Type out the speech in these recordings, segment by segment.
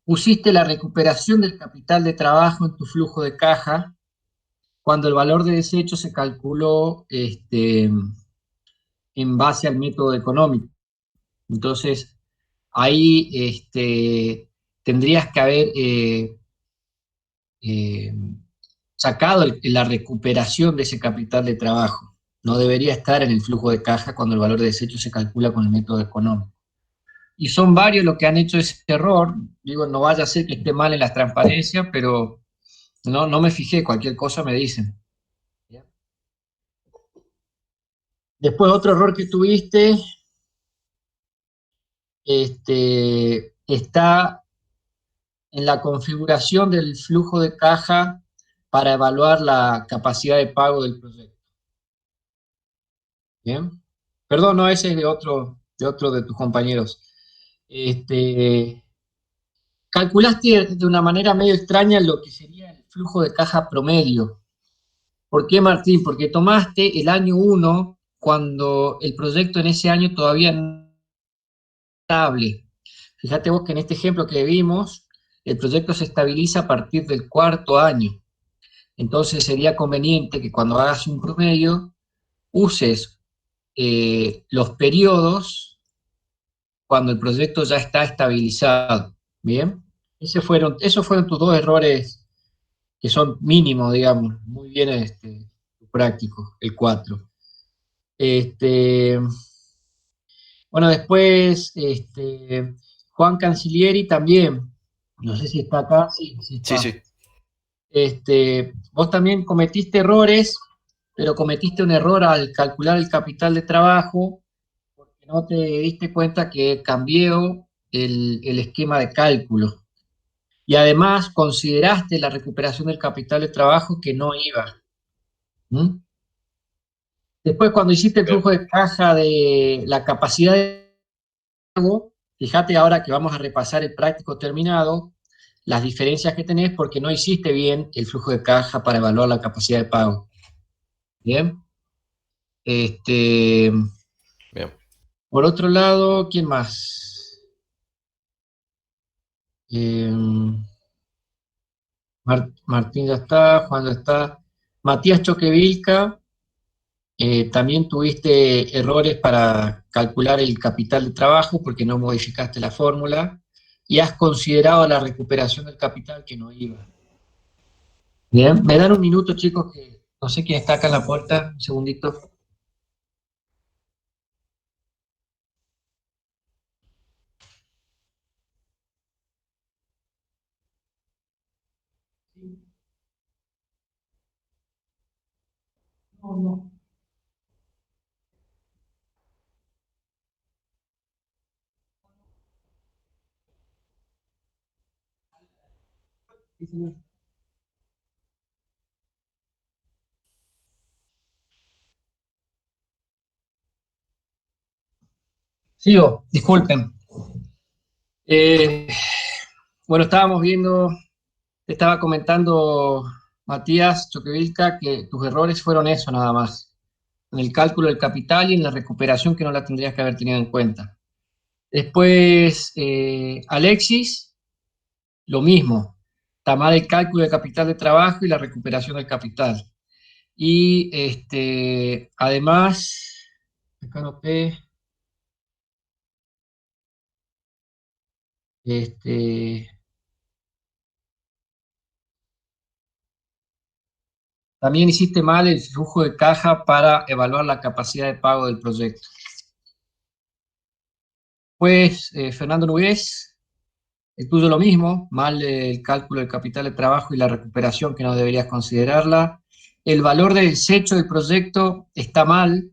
pusiste la recuperación del capital de trabajo en tu flujo de caja cuando el valor de desecho se calculó en base al método económico. Entonces, ahí tendrías que haber eh, sacado la recuperación de ese capital de trabajo. No debería estar en el flujo de caja cuando el valor de desecho se calcula con el método económico. Y son varios los que han hecho ese error. Digo, no vaya a ser que esté mal en las transparencias, pero no me fijé, cualquier cosa me dicen. Después otro error que tuviste está en la configuración del flujo de caja para evaluar la capacidad de pago del proyecto. ¿Bien? Perdón, no, ese es de otro de tus compañeros. Calculaste de una manera medio extraña lo que sería el flujo de caja promedio. ¿Por qué, Martín? Porque tomaste el año 1 cuando el proyecto en ese año todavía no era estable. Fíjate vos que en este ejemplo que vimos, el proyecto se estabiliza a partir del 4.º año. Entonces sería conveniente que cuando hagas un promedio uses los periodos cuando el proyecto ya está estabilizado. ¿Bien? Esos fueron tus dos errores que son mínimos, digamos, muy bien prácticos, el 4. Bueno, después Juan Cancilieri también, no sé si está acá, sí Sí, está. sí. Vos también cometiste errores, pero cometiste un error al calcular el capital de trabajo, porque no te diste cuenta que cambió el esquema de cálculo. Y además consideraste la recuperación del capital de trabajo que no iba. ¿Mm? Después, cuando hiciste el Bien. flujo de caja de la capacidad de pago, fíjate ahora que vamos a repasar el práctico terminado, las diferencias que tenés porque no hiciste bien el flujo de caja para evaluar la capacidad de pago. Bien. Este, Bien. por otro lado, ¿quién más? Eh, Martín ya está, Juan ya está. Matías Choquevilca, también tuviste errores para calcular el capital de trabajo porque no modificaste la fórmula y has considerado la recuperación del capital que no iba. Bien, me dan un minuto, chicos, que no sé quién está acá en la puerta. Un segundito. No, no. Sí, señor. Sigo, disculpen. Eh, bueno, estábamos viendo, te estaba comentando, Matías Choquevilca, que tus errores fueron eso nada más, en el cálculo del capital y en la recuperación que no la tendrías que haber tenido en cuenta. Después, Alexis, lo mismo, está mal el cálculo del capital de trabajo y la recuperación del capital. Y además, acá noté, este, también hiciste mal el flujo de caja para evaluar la capacidad de pago del proyecto. Pues, Fernando Núñez, el tuyo lo mismo, mal el cálculo del capital de trabajo y la recuperación que no deberías considerarla. El valor del desecho del proyecto está mal,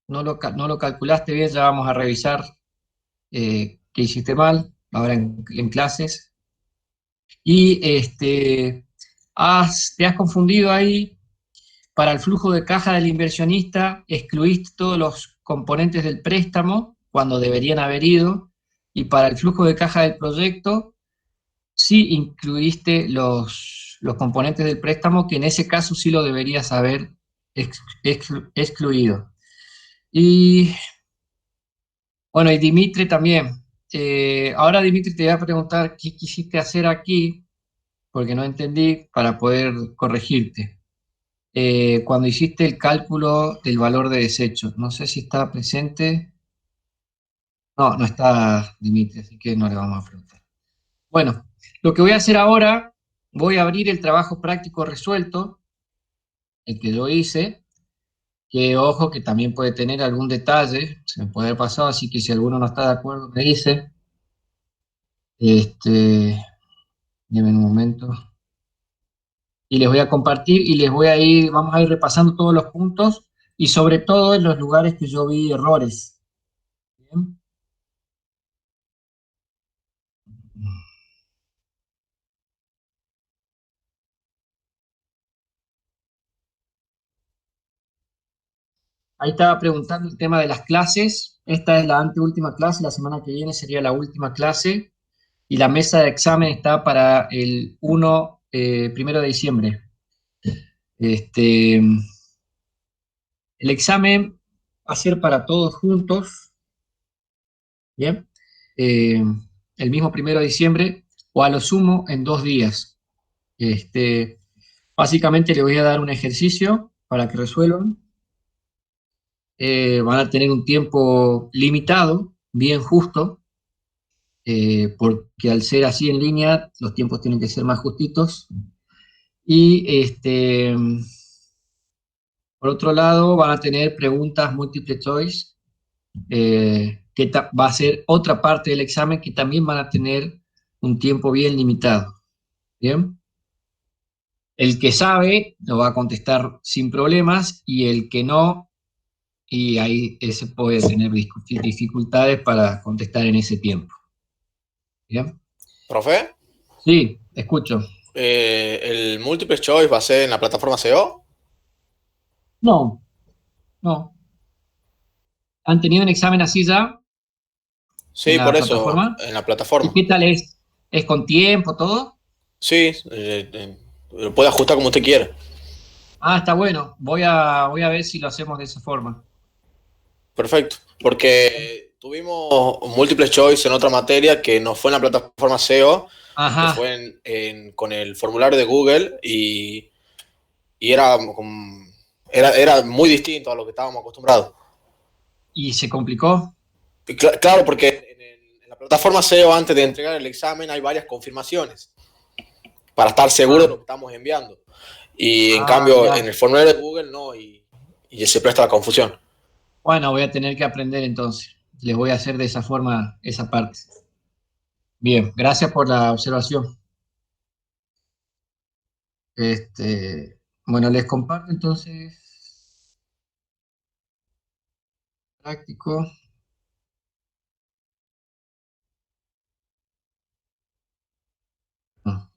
no lo calculaste bien, ya vamos a revisar qué hiciste mal, ahora en clases. Y te has confundido ahí. Para el flujo de caja del inversionista, excluiste todos los componentes del préstamo cuando deberían haber ido, y para el flujo de caja del proyecto, sí incluiste los componentes del préstamo, que en ese caso sí lo deberías haber excluido. Y bueno, y Dimitri también, ahora, Dimitri, te voy a preguntar qué quisiste hacer aquí, porque no entendí, para poder corregirte. Cuando hiciste el cálculo del valor de desechos, no sé si está presente. No, no está Dimitri, así que no le vamos a preguntar. Bueno, lo que voy a hacer ahora, voy a abrir el trabajo práctico resuelto, el que yo hice, que ojo que también puede tener algún detalle, se me puede haber pasado, así que si alguno no está de acuerdo me dice. Denme un momento. Y les voy a compartir y vamos a ir repasando todos los puntos y sobre todo en los lugares que yo vi errores. Bien. Ahí estaba preguntando el tema de las clases. Esta es la anteúltima clase, la semana que viene sería la última clase y la mesa de examen está para el 1 de diciembre. El examen va a ser para todos juntos, ¿bien? Eh, el mismo 1 de diciembre o a lo sumo en 2 días. Este, Básicamente les voy a dar un ejercicio para que resuelvan. Van a tener un tiempo limitado, bien justo, porque al ser así en línea, los tiempos tienen que ser más justitos. Y por otro lado, van a tener preguntas múltiple choice, va a ser otra parte del examen que también van a tener un tiempo bien limitado. ¿Bien? El que sabe lo va a contestar sin problemas y el que no, y ahí ese puede tener dificultades para contestar en ese tiempo. ¿Bien? ¿Profe? Sí, escucho. ¿El Multiple Choice va a ser en la plataforma SEO? No, no. ¿Han tenido un examen así ya en Sí, por la eso, plataforma? en la ¿Y plataforma. qué tal es? ¿Es con tiempo todo? Sí, lo puede ajustar como usted quiera. Ah, está bueno. Voy a ver si lo hacemos de esa forma. Perfecto. Porque tuvimos Multiple Choice en otra materia que no fue en la plataforma SEO, que Ajá. fue con el formulario de Google y era muy distinto a lo que estábamos acostumbrados. ¿Y se complicó? Claro, porque en la plataforma SEO, antes de entregar el examen, hay varias confirmaciones para estar seguro de Ah, lo que estamos enviando. Y en cambio, en ya. el formulario de Google no, y se presta la confusión. Bueno, voy a tener que aprender entonces. Les voy a hacer de esa forma esa parte. Bien, gracias por la observación. Bueno, les comparto entonces práctico. Ah,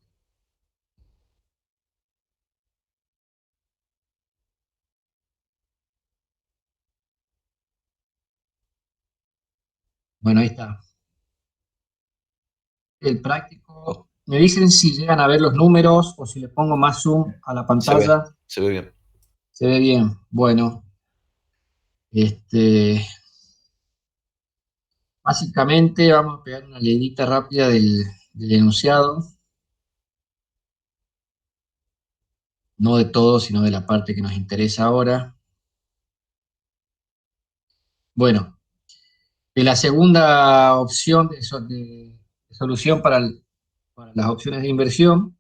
bueno, ahí está. El práctico. Me dicen si llegan a ver los números o si le pongo más zoom a la pantalla. Se ve bien. Se ve bien. Bueno, este, básicamente vamos a pegar una leidita rápida del enunciado, no de todo, sino de la parte que nos interesa ahora. Bueno, de la segunda opción de solución para las opciones de inversión,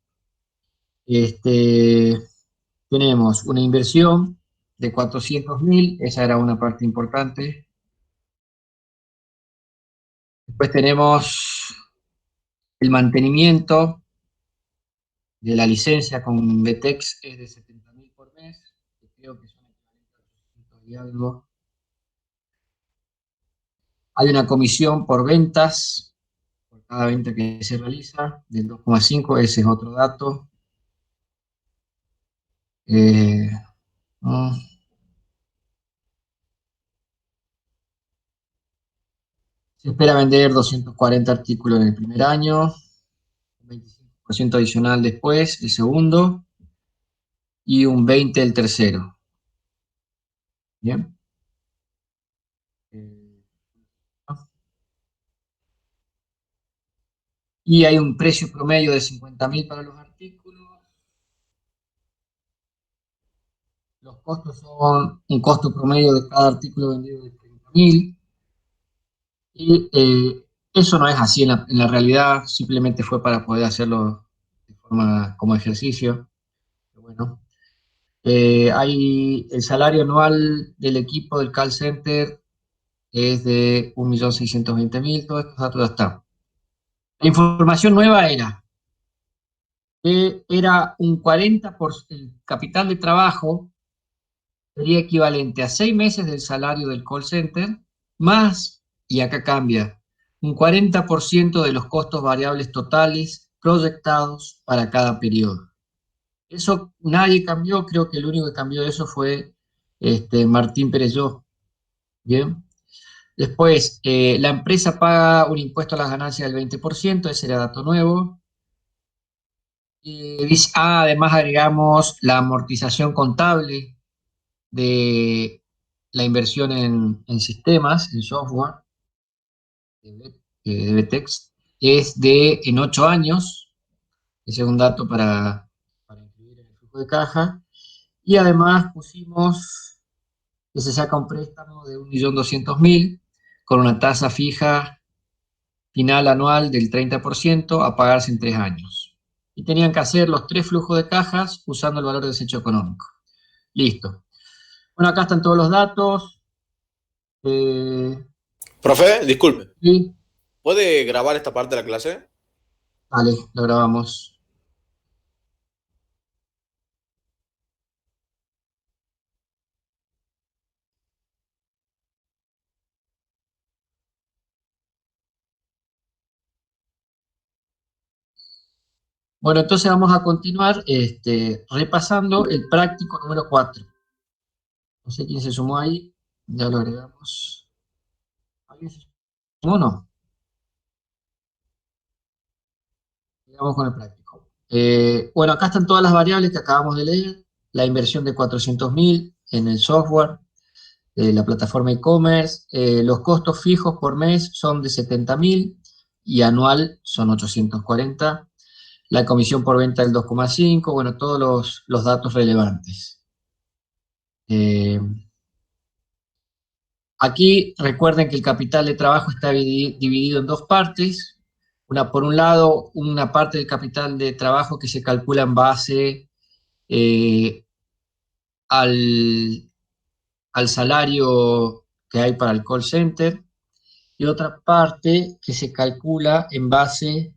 tenemos una inversión de 400.000, esa era una parte importante. Después tenemos el mantenimiento de la licencia con BTEX es de 70.000 por mes, que creo que son equivalentes a 800 y algo. Hay una comisión por ventas, por cada venta que se realiza, del 2,5, ese es otro dato. Eh, mm, Se espera vender 240 artículos en el primer año, 25% adicional después, el segundo, y un 20% el tercero. Bien. Eh, y hay un precio promedio de 50.000 para los artículos. Los costos son un costo promedio de cada artículo vendido de 30.000. Y eso no es así en la realidad, simplemente fue para poder hacerlo de forma como ejercicio. Bueno, el salario anual del equipo del call center es de 1.620.000, todos estos datos ya están. La información nueva era que era un 40%, el capital de trabajo sería equivalente a 6 meses del salario del call center, más, y acá cambia, un 40% de los costos variables totales proyectados para cada periodo. Eso nadie cambió, creo que el único que cambió eso fue Martín Perelló. Bien. Después, la empresa paga un impuesto a las ganancias del 20%, ese era dato nuevo. Además agregamos la amortización contable de la inversión en sistemas, en software, de Betex, es en 8 años, ese es un dato para incluir en el flujo de caja, y además pusimos que se saca un préstamo de 1.200.000 con una tasa fija final anual del 30% a pagarse en 3 años. Y tenían que hacer los 3 flujos de cajas usando el valor de desecho económico. Listo. Bueno, acá están todos los datos. Profe, disculpe. Y ¿Puede grabar esta parte de la clase? vale, lo grabamos. Bueno, entonces vamos a continuar repasando el práctico número 4. No sé quién se sumó ahí, ya lo agregamos. ¿Alguien se sumó o no? Vamos con el práctico. Bueno, acá están todas las variables que acabamos de leer. La inversión de 400.000 en el software, la plataforma e-commerce. Los costos fijos por mes son de 70.000 y anual son 840. La comisión por venta del 2,5. Bueno, todos los datos relevantes. Aquí recuerden que el capital de trabajo está dividido en dos partes. Por un lado, una parte del capital de trabajo que se calcula en base eh, al, al salario que hay para el call center, y otra parte que se calcula en base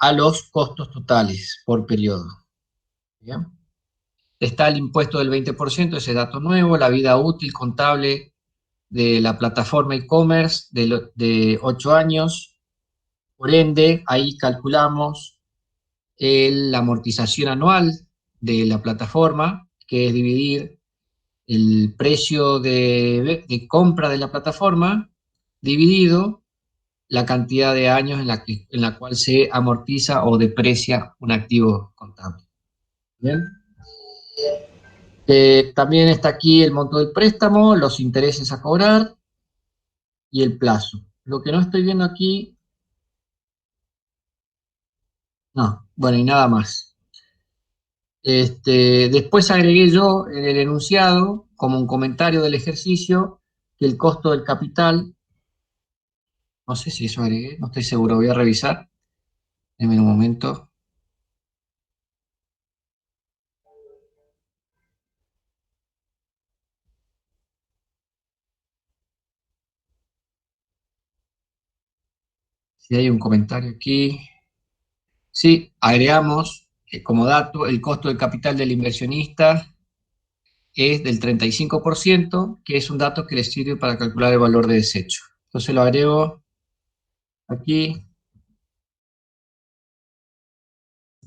a los costos totales por periodo. ¿Bien? Está el impuesto del 20%, ese dato nuevo, la vida útil contable de la plataforma e-commerce de 8 años. Por ende, ahí calculamos la amortización anual de la plataforma, que es dividir el precio de compra de la plataforma dividido la cantidad de años en la cual se amortiza o deprecia un activo contable. ¿Bien? También está aquí el monto del préstamo, los intereses a cobrar y el plazo. Lo que no estoy viendo aquí, no, bueno, y nada más. Después agregué yo en el enunciado, como un comentario del ejercicio, que el costo del capital, no sé si eso agregué, no estoy seguro, voy a revisar. Denme un momento. Si hay un comentario aquí. Sí, agregamos como dato el costo del capital del inversionista es del 35%, que es un dato que les sirve para calcular el valor de desecho. Entonces lo agrego aquí,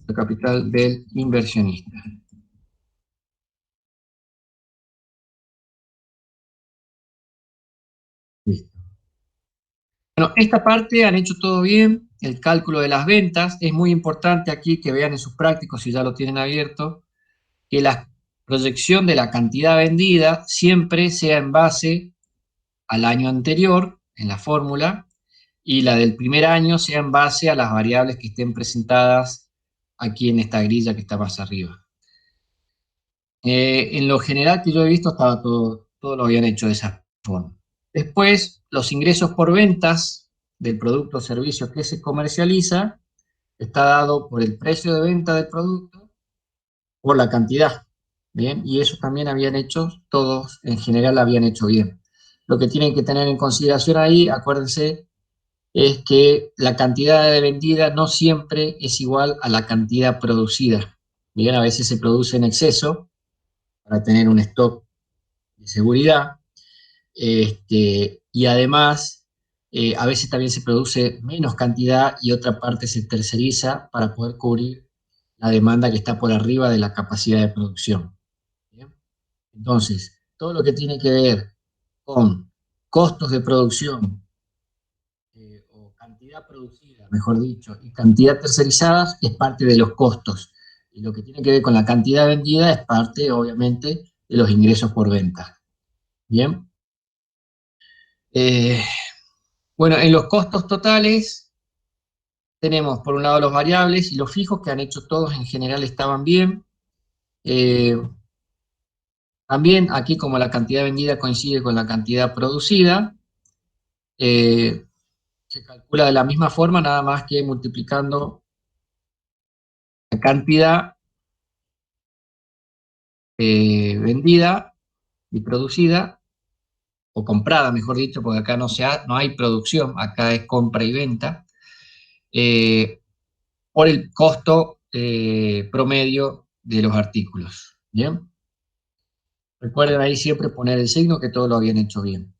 el capital del inversionista. Listo. Bueno, esta parte han hecho todo bien, el cálculo de las ventas. Es muy importante aquí que vean en sus prácticos, si ya lo tienen abierto, que la proyección de la cantidad vendida siempre sea en base al año anterior, en la fórmula, y la del primer año sea en base a las variables que estén presentadas aquí en esta grilla que está más arriba. En lo general que yo he visto estaba todo lo habían hecho de esa forma. Después, los ingresos por ventas del producto o servicio que se comercializa está dado por el precio de venta del producto, por la cantidad, ¿bien? Y eso también habían hecho, todos en general habían hecho bien. Lo que tienen que tener en consideración ahí, acuérdense, es que la cantidad de vendida no siempre es igual a la cantidad producida. Bien, a veces se produce en exceso para tener un stock de seguridad, y además a veces también se produce menos cantidad y otra parte se terceriza para poder cubrir la demanda que está por arriba de la capacidad de producción. ¿Bien? Entonces, todo lo que tiene que ver con costos de producción, o cantidad producida, mejor dicho, y cantidad tercerizada es parte de los costos. Y lo que tiene que ver con la cantidad vendida es parte, obviamente, de los ingresos por venta. Bien. Eh, bueno, en los costos totales tenemos por un lado los variables y los fijos que han hecho todos en general estaban bien. Eh, También aquí como la cantidad vendida coincide con la cantidad producida, eh, se calcula de la misma forma, nada más que multiplicando la cantidad vendida y producida, o comprada, mejor dicho, porque acá no hay producción, acá es compra y venta, eh, por el costo promedio de los artículos. ¿Bien? Recuerden ahí siempre poner el signo que todos lo habían hecho bien.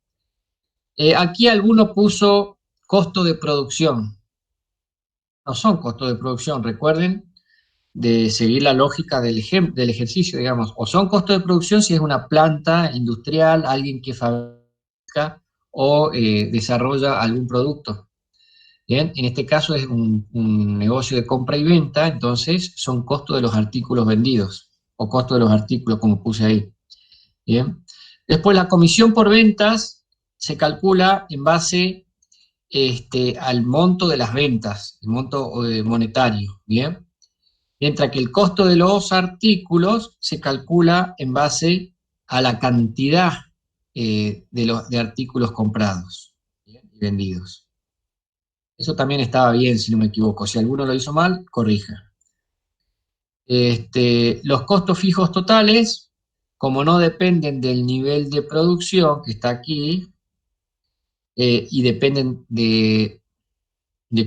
Aquí alguno puso costo de producción. No son costos de producción, recuerden de seguir la lógica del ejercicio, digamos. O son costos de producción si es una planta industrial, alguien que fabrica o desarrolla algún producto. Bien, en este caso es un negocio de compra y venta, entonces son costos de los artículos vendidos, o costo de los artículos, como puse ahí. Bien. Después la comisión por ventas se calcula en base al monto de las ventas, el monto monetario, ¿bien? Mientras que el costo de los artículos se calcula en base a la cantidad de artículos comprados, ¿bien? Y vendidos. Eso también estaba bien, si no me equivoco. Si alguno lo hizo mal, corrija. Los costos fijos totales, como no dependen del nivel de producción que está aquí, y dependen de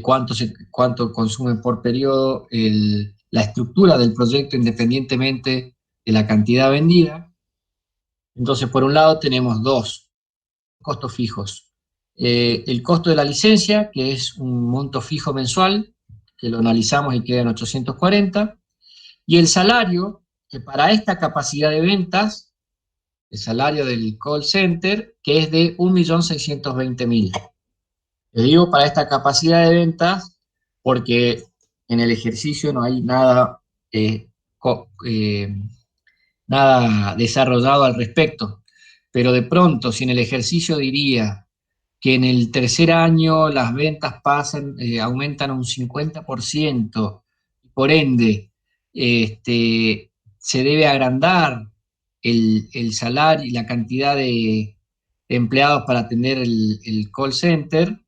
cuánto consume por periodo la estructura del proyecto independientemente de la cantidad vendida. Entonces, por un lado tenemos dos costos fijos. El costo de la licencia, que es un monto fijo mensual, que lo analizamos y queda en 840, y el salario, que para esta capacidad de ventas, el salario del call center, que es de 1.620.000. Les digo para esta capacidad de ventas porque en el ejercicio no hay eh, eh, nada desarrollado al respecto. Pero de pronto, si en el ejercicio diría que en el tercer año las ventas aumentan un 50%, por ende, se debe agrandar el salario y la cantidad de empleados para atender el call center,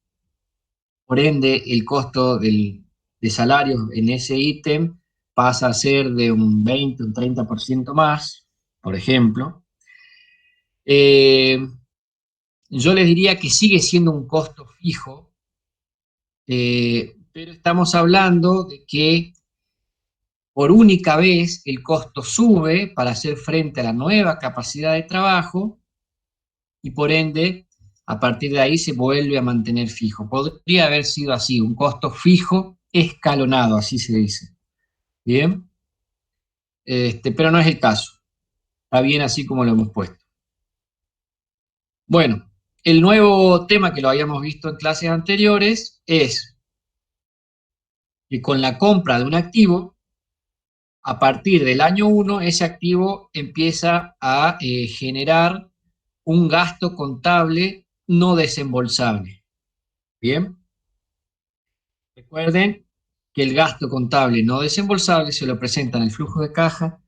por ende, el costo de salarios en ese ítem pasa a ser de un 20, un 30% más, por ejemplo. Eh, yo les diría que sigue siendo un costo fijo, pero estamos hablando de que por única vez el costo sube para hacer frente a la nueva capacidad de trabajo y por ende a partir de ahí se vuelve a mantener fijo. Podría haber sido así, un costo fijo escalonado, así se dice. Bien, pero no es el caso. Está bien así como lo hemos puesto. Bueno, el nuevo tema que lo habíamos visto en clases anteriores es que con la compra de un activo, a partir del año 1, ese activo empieza a generar un gasto contable no desembolsable. Bien. Recuerden que el gasto contable no desembolsable se lo presenta en el flujo de caja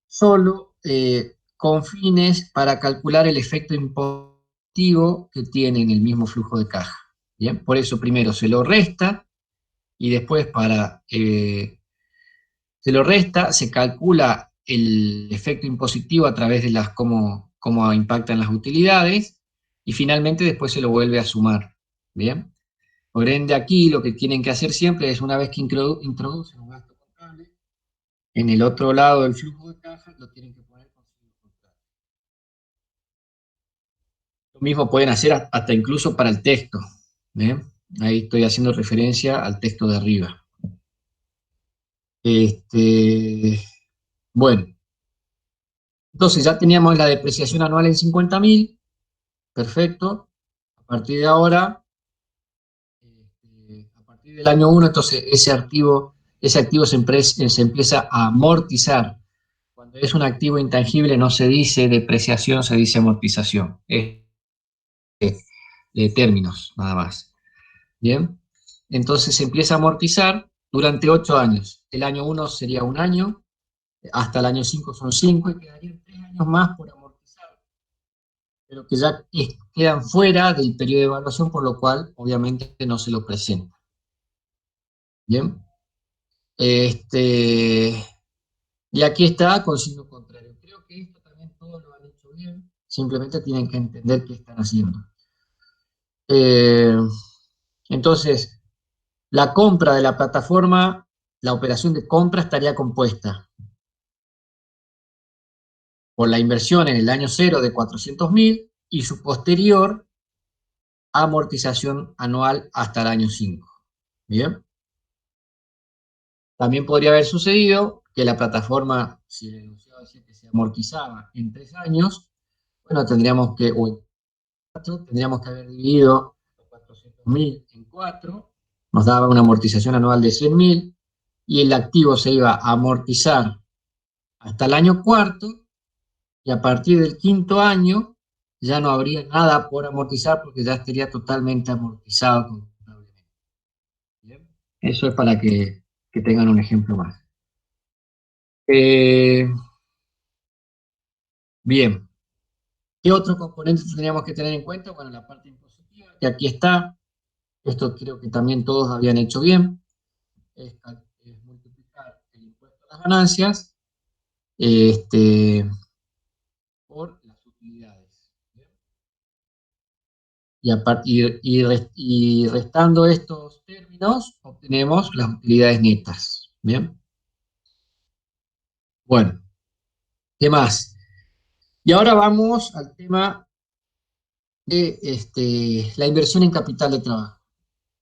solo con fines para calcular el efecto impositivo que tiene en el mismo flujo de caja. Bien, por eso primero se lo resta y después se lo resta, se calcula el efecto impositivo a través de cómo impactan las utilidades y finalmente después se lo vuelve a sumar. Bien. Por ende, aquí lo que tienen que hacer siempre es, una vez que introducen un gasto contable, en el otro lado del flujo de caja lo tienen que poner con signo contrario. Lo mismo pueden hacer hasta incluso para el texto. ¿Bien? Ahí estoy haciendo referencia al texto de arriba. Bueno, entonces ya teníamos la depreciación anual en 50.000. Perfecto. A partir de ahora, a partir del año 1, entonces ese activo se empieza a amortizar. Cuando es un activo intangible no se dice depreciación, se dice amortización. Es de términos, nada más. Bien. Entonces se empieza a amortizar durante 8 años. El año 1 sería un año, hasta el año 5 son 5 y quedarían 3 años más por amortizar, pero que ya quedan fuera del periodo de evaluación, por lo cual obviamente no se lo presenta. Bien. Y aquí está con signo contrario. Creo que esto también todos lo han hecho bien, simplemente tienen que entender qué están haciendo. Entonces, la compra de la plataforma, la operación de compra estaría compuesta por la inversión en el año 0 de 400.000 y su posterior amortización anual hasta el año 5. Bien. También podría haber sucedido que la plataforma, si el enunciado decía que se amortizaba en 3 años, bueno, tendríamos que haber dividido los 400.000 en 4, nos daba una amortización anual de 100.000, y el activo se iba a amortizar hasta el año cuarto, y a partir del quinto año ya no habría nada por amortizar porque ya estaría totalmente amortizado contablemente. ¿Bien? Eso es para que tengan un ejemplo más. Bien. ¿Qué otros componentes tendríamos que tener en cuenta? Bueno, la parte impositiva, que aquí está. Esto creo que también todos habían hecho bien. Es multiplicar el impuesto a las ganancias por las utilidades. ¿Bien? Y restando estos términos, obtenemos las utilidades netas. ¿Bien? Bueno, ¿qué más? Y ahora vamos al tema de la inversión en capital de trabajo.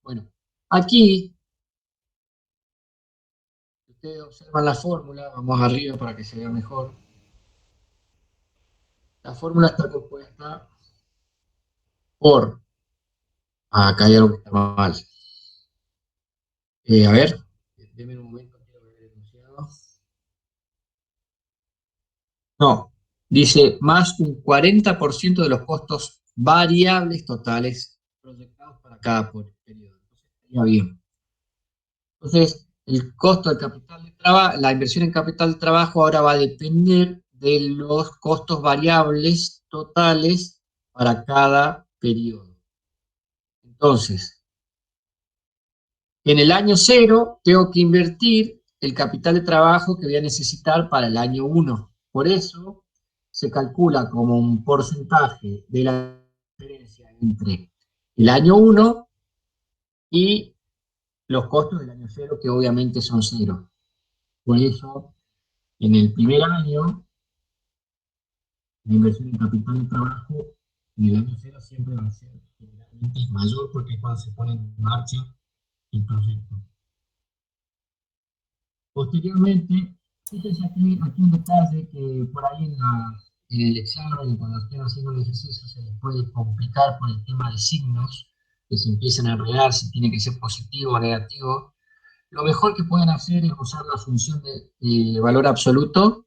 Bueno, aquí, si ustedes observan la fórmula, vamos arriba para que se vea mejor. La fórmula está compuesta por... acá hay algo que está mal. A ver, denme un momento, quiero ver el enunciado. No, dice más un 40% de los costos variables totales proyectados para cada periodo. Entonces, estaría bien. Entonces, el costo del capital de trabajo, la inversión en capital de trabajo ahora va a depender de los costos variables totales para cada periodo. Entonces, en el año 0 tengo que invertir el capital de trabajo que voy a necesitar para el año 1. Por eso se calcula como un porcentaje de la diferencia entre el año 1 y los costos del año 0, que obviamente son 0. Por eso, en el primer año, la inversión en capital de trabajo en el año 0 siempre va a ser generalmente mayor, porque es cuando se pone en marcha el proyecto. Posteriormente, fíjense aquí un detalle que por ahí en el examen, cuando estén haciendo el ejercicio, se les puede complicar por el tema de signos, que se empiezan a enredar si tiene que ser positivo o negativo. Lo mejor que pueden hacer es usar la función de valor absoluto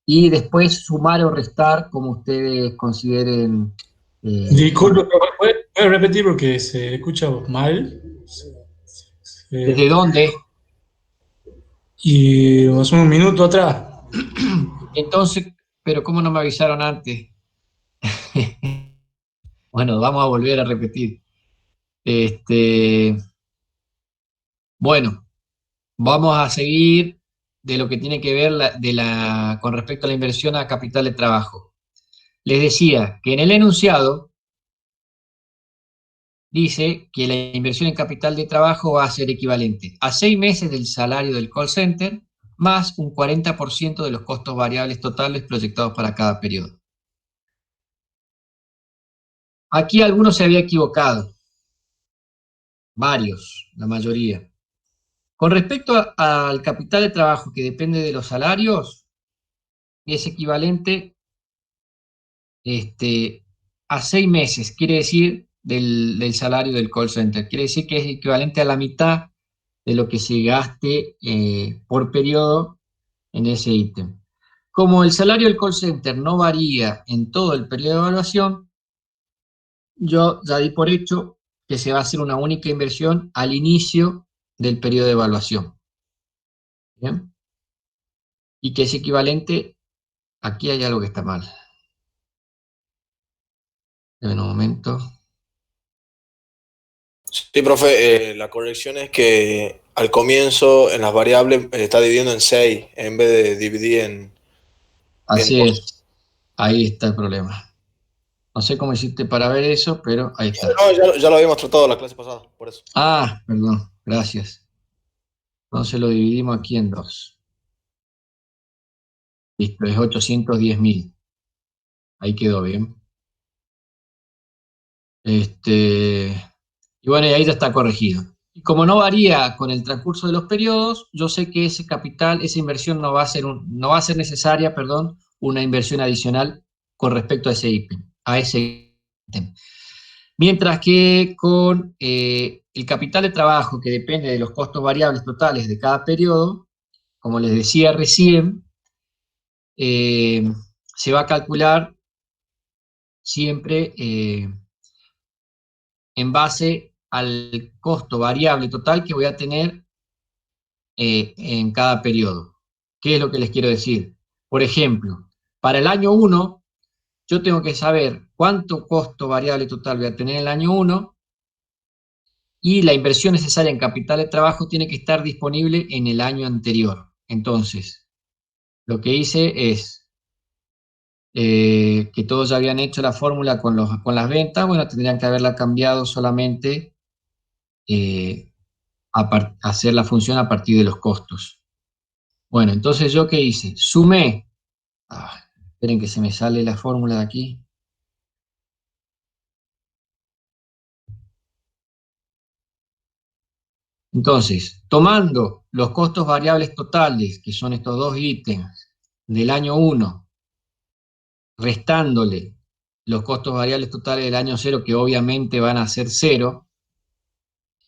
y después sumar o restar como ustedes consideren. Disculpe, ¿puede repetir porque se escucha mal? ¿Desde dónde? Y hace un minuto atrás. Entonces, pero ¿cómo no me avisaron antes? Bueno, vamos a volver a repetir. Este, bueno, vamos a seguir de lo que tiene que ver con respecto a la inversión a capital de trabajo. Les decía que en el enunciado dice que la inversión en capital de trabajo va a ser equivalente a 6 meses del salario del call center más un 40% de los costos variables totales proyectados para cada periodo. Aquí alguno se había equivocado, varios, la mayoría. Con respecto al capital de trabajo que depende de los salarios, es equivalente a 6 meses, quiere decir del salario del call center. Quiere decir que es equivalente a la mitad de lo que se gaste por periodo en ese ítem. Como el salario del call center no varía en todo el periodo de evaluación, yo ya di por hecho que se va a hacer una única inversión al inicio del periodo de evaluación. ¿Bien? Y que es equivalente, aquí hay algo que está mal. En un momento. Sí, profe, la corrección es que al comienzo en las variables está dividiendo en 6 en vez de dividir en Así 2. es, ahí está el problema. No sé cómo hiciste para ver eso, pero ahí está. No, ya lo habíamos tratado la clase pasada, por eso. Ah, perdón, gracias. Entonces lo dividimos aquí en 2. Listo, es 810.000. Ahí quedó bien. Y bueno, y ahí ya está corregido. Y como no varía con el transcurso de los periodos, yo sé que ese capital, esa inversión no va a ser necesaria, perdón, una inversión adicional con respecto a ese ítem, Mientras que con el capital de trabajo, que depende de los costos variables totales de cada periodo, como les decía recién, se va a calcular siempre en base al costo variable total que voy a tener en cada periodo. ¿Qué es lo que les quiero decir? Por ejemplo, para el año 1, yo tengo que saber cuánto costo variable total voy a tener en el año 1 y la inversión necesaria en capital de trabajo tiene que estar disponible en el año anterior. Entonces, lo que hice es que todos ya habían hecho la fórmula con las ventas, bueno, tendrían que haberla cambiado solamente eh, hacer la función a partir de los costos. Bueno, entonces yo qué hice, sumé, esperen que se me sale la fórmula de aquí. Entonces, tomando los costos variables totales, que son estos dos ítems del año 1, restándole los costos variables totales del año 0, que obviamente van a ser 0,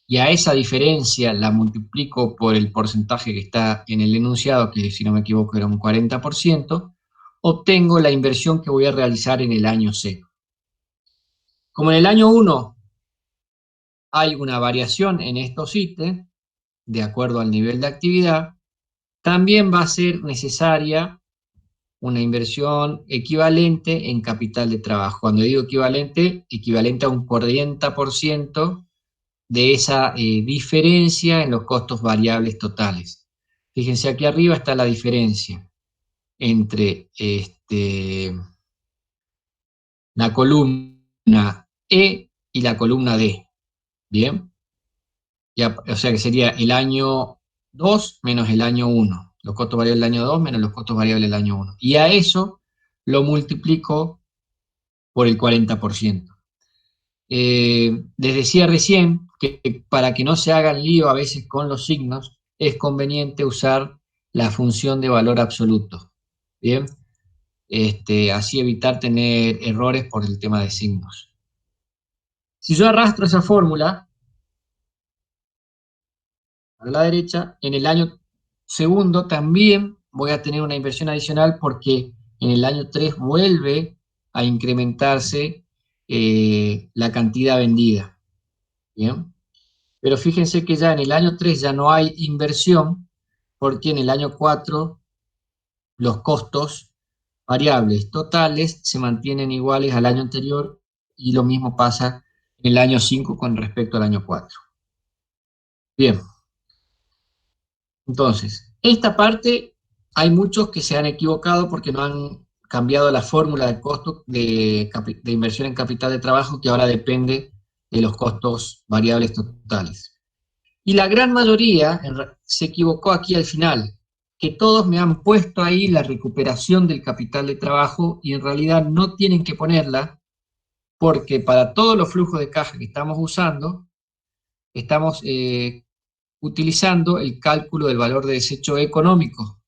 y a esa diferencia la multiplico por el porcentaje que está en el enunciado, que si no me equivoco era un 40%, obtengo la inversión que voy a realizar en el año 0. Como en el año 1 hay una variación en estos ítems, de acuerdo al nivel de actividad, también va a ser necesaria una inversión equivalente en capital de trabajo. Cuando digo equivalente, equivalente a un 40% de esa diferencia en los costos variables totales. Fíjense, aquí arriba está la diferencia entre la columna E y la columna D. ¿Bien? O sea que sería el año 2 menos el año 1. Los costos variables del año 2 menos los costos variables del año 1. Y a eso lo multiplico por el 40%. Les decía recién que para que no se hagan lío a veces con los signos, es conveniente usar la función de valor absoluto. ¿Bien? Así evitar tener errores por el tema de signos. Si yo arrastro esa fórmula a la derecha, en el año segundo también voy a tener una inversión adicional porque en el año 3 vuelve a incrementarse la cantidad vendida. ¿Bien? Pero fíjense que ya en el año 3 ya no hay inversión, porque en el año 4 los costos variables totales se mantienen iguales al año anterior y lo mismo pasa en el año 5 con respecto al año 4. Bien, entonces, esta parte hay muchos que se han equivocado porque no han cambiado la fórmula de costo de inversión en capital de trabajo, que ahora depende de los costos variables totales. Y la gran mayoría se equivocó aquí al final, que todos me han puesto ahí la recuperación del capital de trabajo y en realidad no tienen que ponerla porque para todos los flujos de caja que estamos usando, estamos utilizando el cálculo del valor de desecho económico,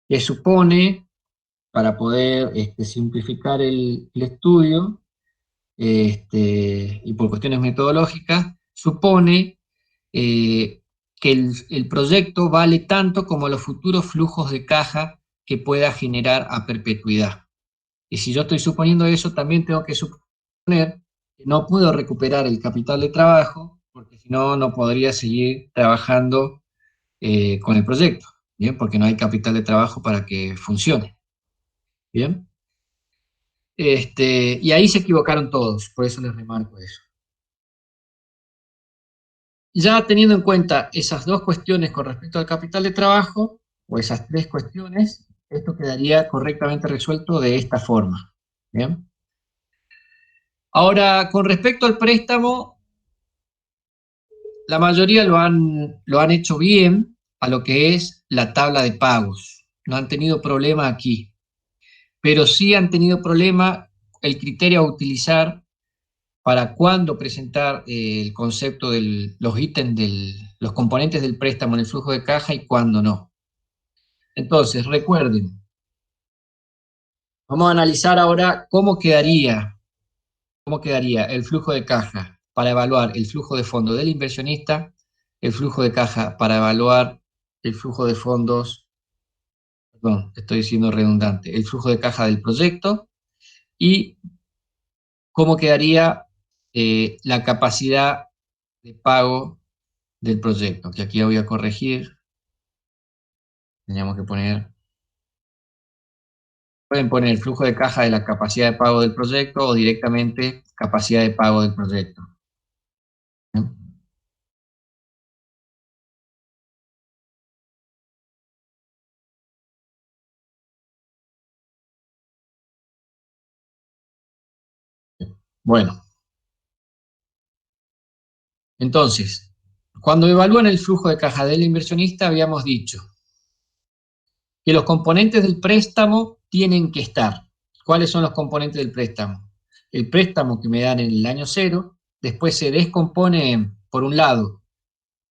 que supone, para poder simplificar el estudio, y por cuestiones metodológicas, supone que el proyecto vale tanto como los futuros flujos de caja que pueda generar a perpetuidad. Y si yo estoy suponiendo eso, también tengo que suponer que no puedo recuperar el capital de trabajo, porque si no, no podría seguir trabajando con el proyecto, ¿bien? Porque no hay capital de trabajo para que funcione, ¿bien? Y ahí se equivocaron todos, por eso les remarco eso. Ya teniendo en cuenta esas dos cuestiones con respecto al capital de trabajo, o esas tres cuestiones, esto quedaría correctamente resuelto de esta forma. ¿Bien? Ahora, con respecto al préstamo, la mayoría lo han hecho bien a lo que es la tabla de pagos. No han tenido problema aquí, pero sí han tenido problema el criterio a utilizar para cuándo presentar el concepto de los ítems, los componentes del préstamo en el flujo de caja y cuándo no. Entonces, recuerden, vamos a analizar ahora cómo quedaría el flujo de caja para evaluar el flujo de fondo del inversionista, el flujo de caja para evaluar el flujo de fondos, perdón, estoy siendo redundante, el flujo de caja del proyecto y cómo quedaría la capacidad de pago del proyecto, que aquí voy a corregir, teníamos que poner, pueden poner el flujo de caja de la capacidad de pago del proyecto o directamente capacidad de pago del proyecto. ¿Sí? Bueno, entonces, cuando evalúan el flujo de caja del inversionista, habíamos dicho que los componentes del préstamo tienen que estar. ¿Cuáles son los componentes del préstamo? El préstamo que me dan en el año 0, después se descompone, por un lado,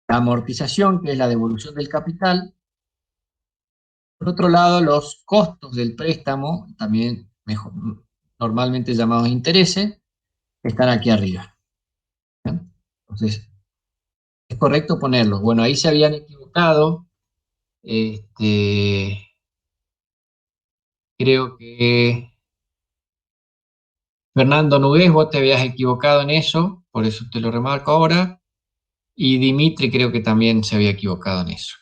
la amortización, que es la devolución del capital. Por otro lado, los costos del préstamo, también normalmente llamados intereses, están aquí arriba. ¿Bien? Entonces, es correcto ponerlos. Bueno, ahí se habían equivocado. Creo que Fernando Nugués, vos te habías equivocado en eso, por eso te lo remarco ahora. Y Dimitri creo que también se había equivocado en eso.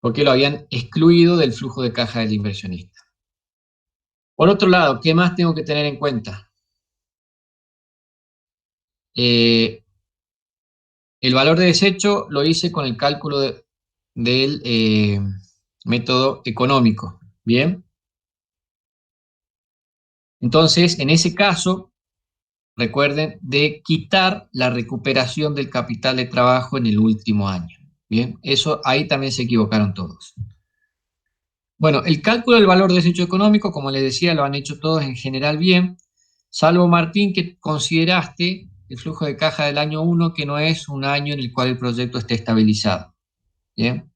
Porque lo habían excluido del flujo de caja del inversionista. Por otro lado, ¿qué más tengo que tener en cuenta? El valor de desecho lo hice con el cálculo del método económico. Bien. Entonces, en ese caso, recuerden de quitar la recuperación del capital de trabajo en el último año. Bien, eso ahí también se equivocaron todos. Bueno, el cálculo del valor de desecho económico, como les decía, lo han hecho todos en general bien, salvo Martín, que consideraste el flujo de caja del año 1, que no es un año en el cual el proyecto esté estabilizado. Bien,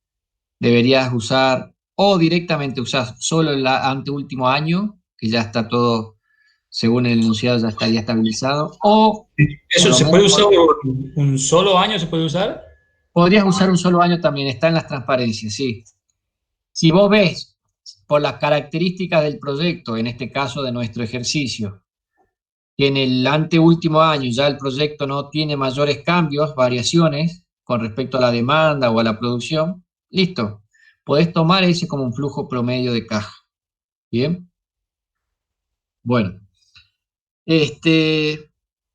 deberías usar, o directamente usar solo el anteúltimo año, que ya está todo, según el enunciado, ya estaría estabilizado, o... ¿Eso se puede usar un solo año? ¿Se puede usar? Podrías usar un solo año también, está en las transparencias, sí. Si vos ves por las características del proyecto, en este caso de nuestro ejercicio, que en el anteúltimo año ya el proyecto no tiene mayores cambios, variaciones con respecto a la demanda o a la producción, listo. Podés tomar ese como un flujo promedio de caja. ¿Bien? Bueno,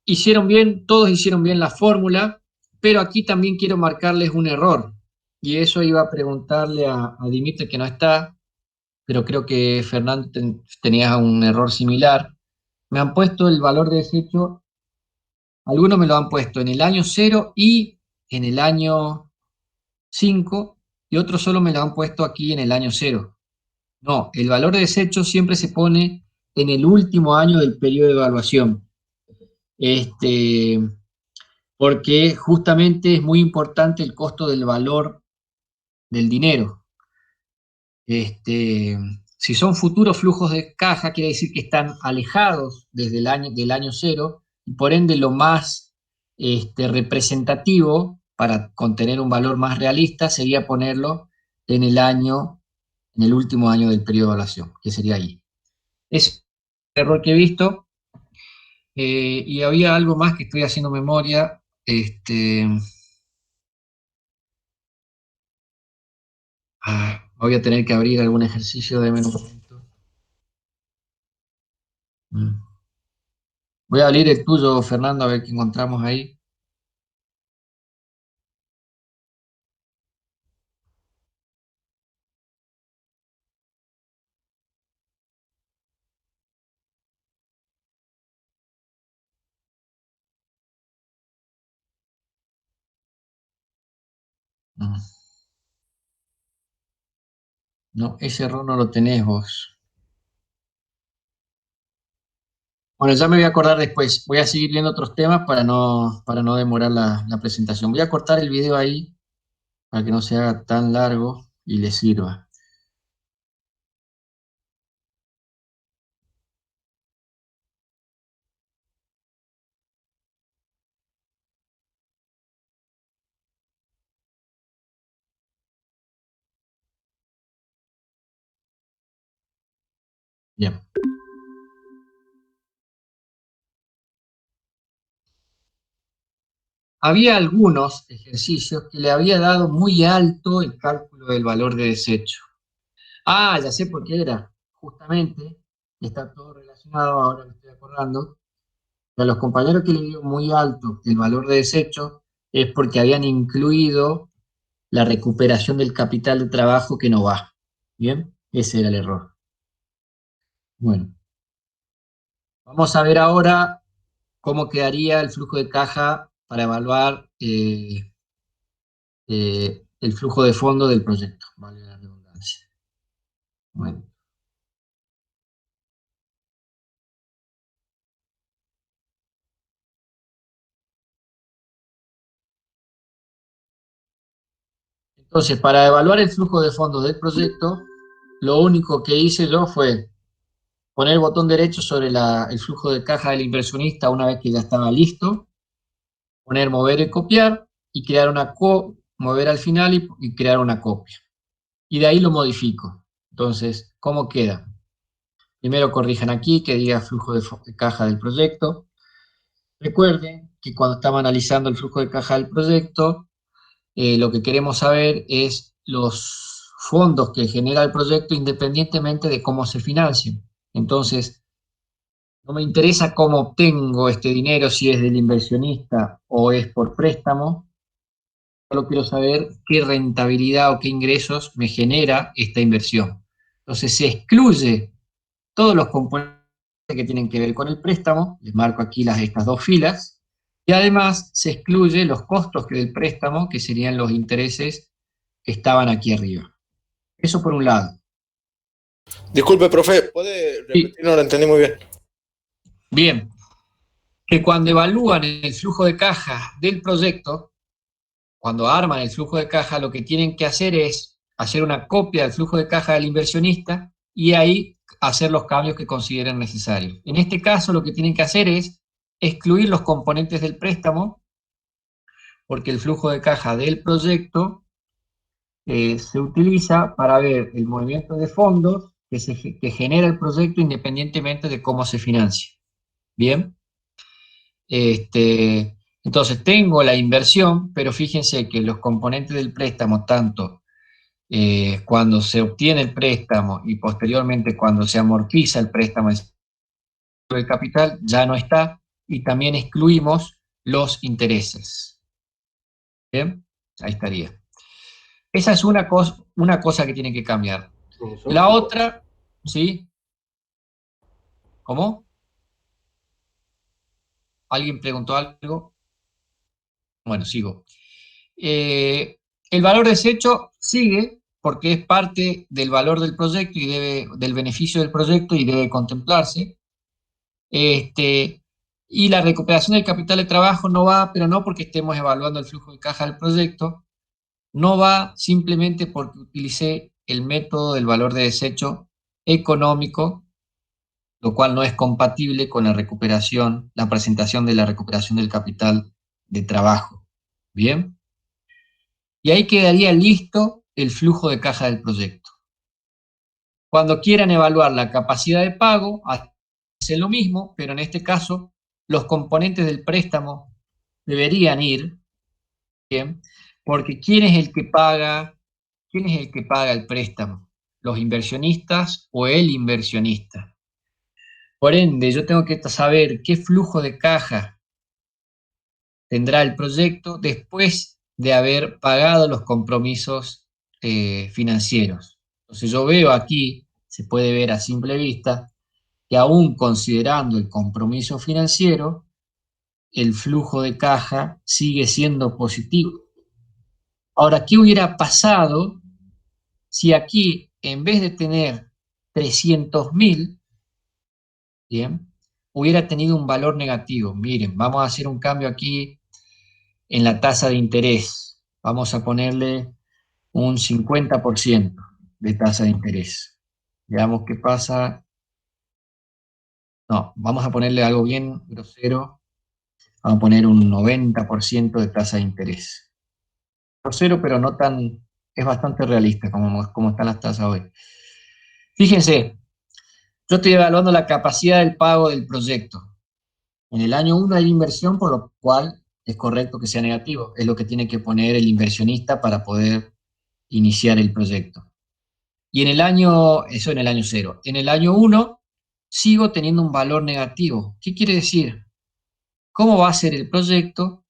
hicieron bien, todos hicieron bien la fórmula, pero aquí también quiero marcarles un error. Y eso iba a preguntarle a Dimitri, que no está, pero creo que Fernando tenía un error similar. Me han puesto el valor de desecho, algunos me lo han puesto en el año 0 y en el año 5, y otros solo me lo han puesto aquí en el año 0. No, el valor de desecho siempre se pone en el último año del periodo de evaluación. Porque justamente es muy importante el costo del valor del dinero. Si son futuros flujos de caja, quiere decir que están alejados desde del año 0, y por ende lo más representativo para contener un valor más realista sería ponerlo en el último año del periodo de evaluación, que sería ahí. Es el error que he visto, y había algo más que estoy haciendo memoria. Voy a tener que abrir algún ejercicio de menos. Voy a abrir el tuyo, Fernando, a ver qué encontramos ahí. No, ese error no lo tenés vos. Bueno, ya me voy a acordar después. Voy a seguir viendo otros temas para no demorar la presentación. Voy a cortar el video ahí para que no se haga tan largo y le sirva. Bien. Había algunos ejercicios que le había dado muy alto el cálculo del valor de desecho. Ya sé por qué era. Justamente, está todo relacionado, ahora me estoy acordando. A los compañeros que le dio muy alto el valor de desecho es porque habían incluido la recuperación del capital de trabajo que no va. ¿Bien? Ese era el error. Bueno, vamos a ver ahora cómo quedaría el flujo de caja para evaluar el flujo de fondo del proyecto. Vale la redundancia. Bueno. Entonces, para evaluar el flujo de fondos del proyecto, lo único que hice yo fue poner el botón derecho sobre el flujo de caja del inversionista una vez que ya estaba listo, poner mover y copiar, y crear mover al final y crear una copia. Y de ahí lo modifico. Entonces, ¿cómo queda? Primero corrijan aquí que diga flujo de caja del proyecto. Recuerden que cuando estamos analizando el flujo de caja del proyecto, lo que queremos saber es los fondos que genera el proyecto independientemente de cómo se financien. Entonces, no me interesa cómo obtengo este dinero, si es del inversionista o es por préstamo. Solo quiero saber qué rentabilidad o qué ingresos me genera esta inversión. Entonces, se excluye todos los componentes que tienen que ver con el préstamo, les marco aquí estas dos filas, y además se excluye los costos del préstamo, que serían los intereses que estaban aquí arriba. Eso por un lado. Disculpe, profe, ¿puede repetir? Sí. No lo entendí muy bien. Bien, que cuando evalúan el flujo de caja del proyecto, cuando arman el flujo de caja, lo que tienen que hacer es hacer una copia del flujo de caja del inversionista y ahí hacer los cambios que consideren necesarios. En este caso, lo que tienen que hacer es excluir los componentes del préstamo, porque el flujo de caja del proyecto se utiliza para ver el movimiento de fondos que genera el proyecto independientemente de cómo se financie. ¿Bien? Entonces tengo la inversión, pero fíjense que los componentes del préstamo, tanto cuando se obtiene el préstamo y posteriormente cuando se amortiza el préstamo del capital, ya no está, y también excluimos los intereses. ¿Bien? Ahí estaría. Esa es una cosa que tiene que cambiar. La otra, ¿sí? ¿Cómo? ¿Alguien preguntó algo? Bueno, sigo. El valor desecho sigue porque es parte del valor del proyecto y del beneficio del proyecto y debe contemplarse. Y la recuperación del capital de trabajo no va, pero no porque estemos evaluando el flujo de caja del proyecto, no va simplemente porque utilicé el método del valor de desecho económico, lo cual no es compatible con la recuperación, la presentación de la recuperación del capital de trabajo. ¿Bien? Y ahí quedaría listo el flujo de caja del proyecto. Cuando quieran evaluar la capacidad de pago, hacen lo mismo, pero en este caso los componentes del préstamo deberían ir, ¿bien? Porque ¿quién es el que paga? ¿Quién es el que paga el préstamo? ¿Los inversionistas o el inversionista? Por ende, yo tengo que saber qué flujo de caja tendrá el proyecto después de haber pagado los compromisos financieros. Entonces yo veo aquí, se puede ver a simple vista, que aún considerando el compromiso financiero, el flujo de caja sigue siendo positivo. Ahora, ¿qué hubiera pasado si aquí, en vez de tener 300.000, bien, hubiera tenido un valor negativo? Miren, vamos a hacer un cambio aquí en la tasa de interés. Vamos a ponerle un 50% de tasa de interés. Veamos qué pasa. No, vamos a ponerle algo bien grosero. Vamos a poner un 90% de tasa de interés. Grosero, pero no tan, es bastante realista como están las tasas hoy. Fíjense, yo estoy evaluando la capacidad del pago del proyecto. En el año 1 hay inversión, por lo cual es correcto que sea negativo. Es lo que tiene que poner el inversionista para poder iniciar el proyecto. Y eso en el año 0. En el año 1 sigo teniendo un valor negativo. ¿Qué quiere decir? ¿Cómo va a ser el proyecto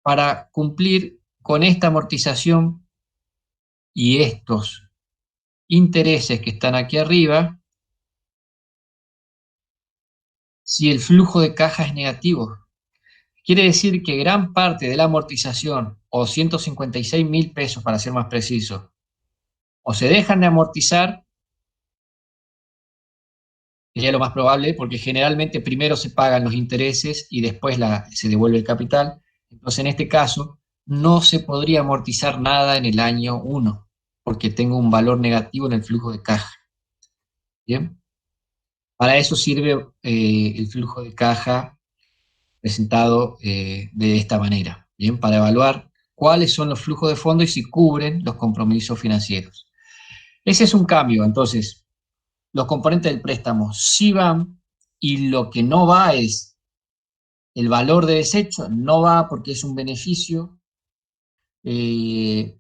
para cumplir con esta amortización y estos intereses que están aquí arriba si el flujo de caja es negativo? Quiere decir que gran parte de la amortización, o 156.000 pesos para ser más preciso, o se dejan de amortizar, sería lo más probable, porque generalmente primero se pagan los intereses y después se devuelve el capital. Entonces, en este caso, no se podría amortizar nada en el año 1, porque tengo un valor negativo en el flujo de caja. ¿Bien? Para eso sirve el flujo de caja presentado de esta manera, ¿bien? Para evaluar cuáles son los flujos de fondo y si cubren los compromisos financieros. Ese es un cambio. Entonces, los componentes del préstamo sí van, y lo que no va es el valor de desecho, no va porque es un beneficio que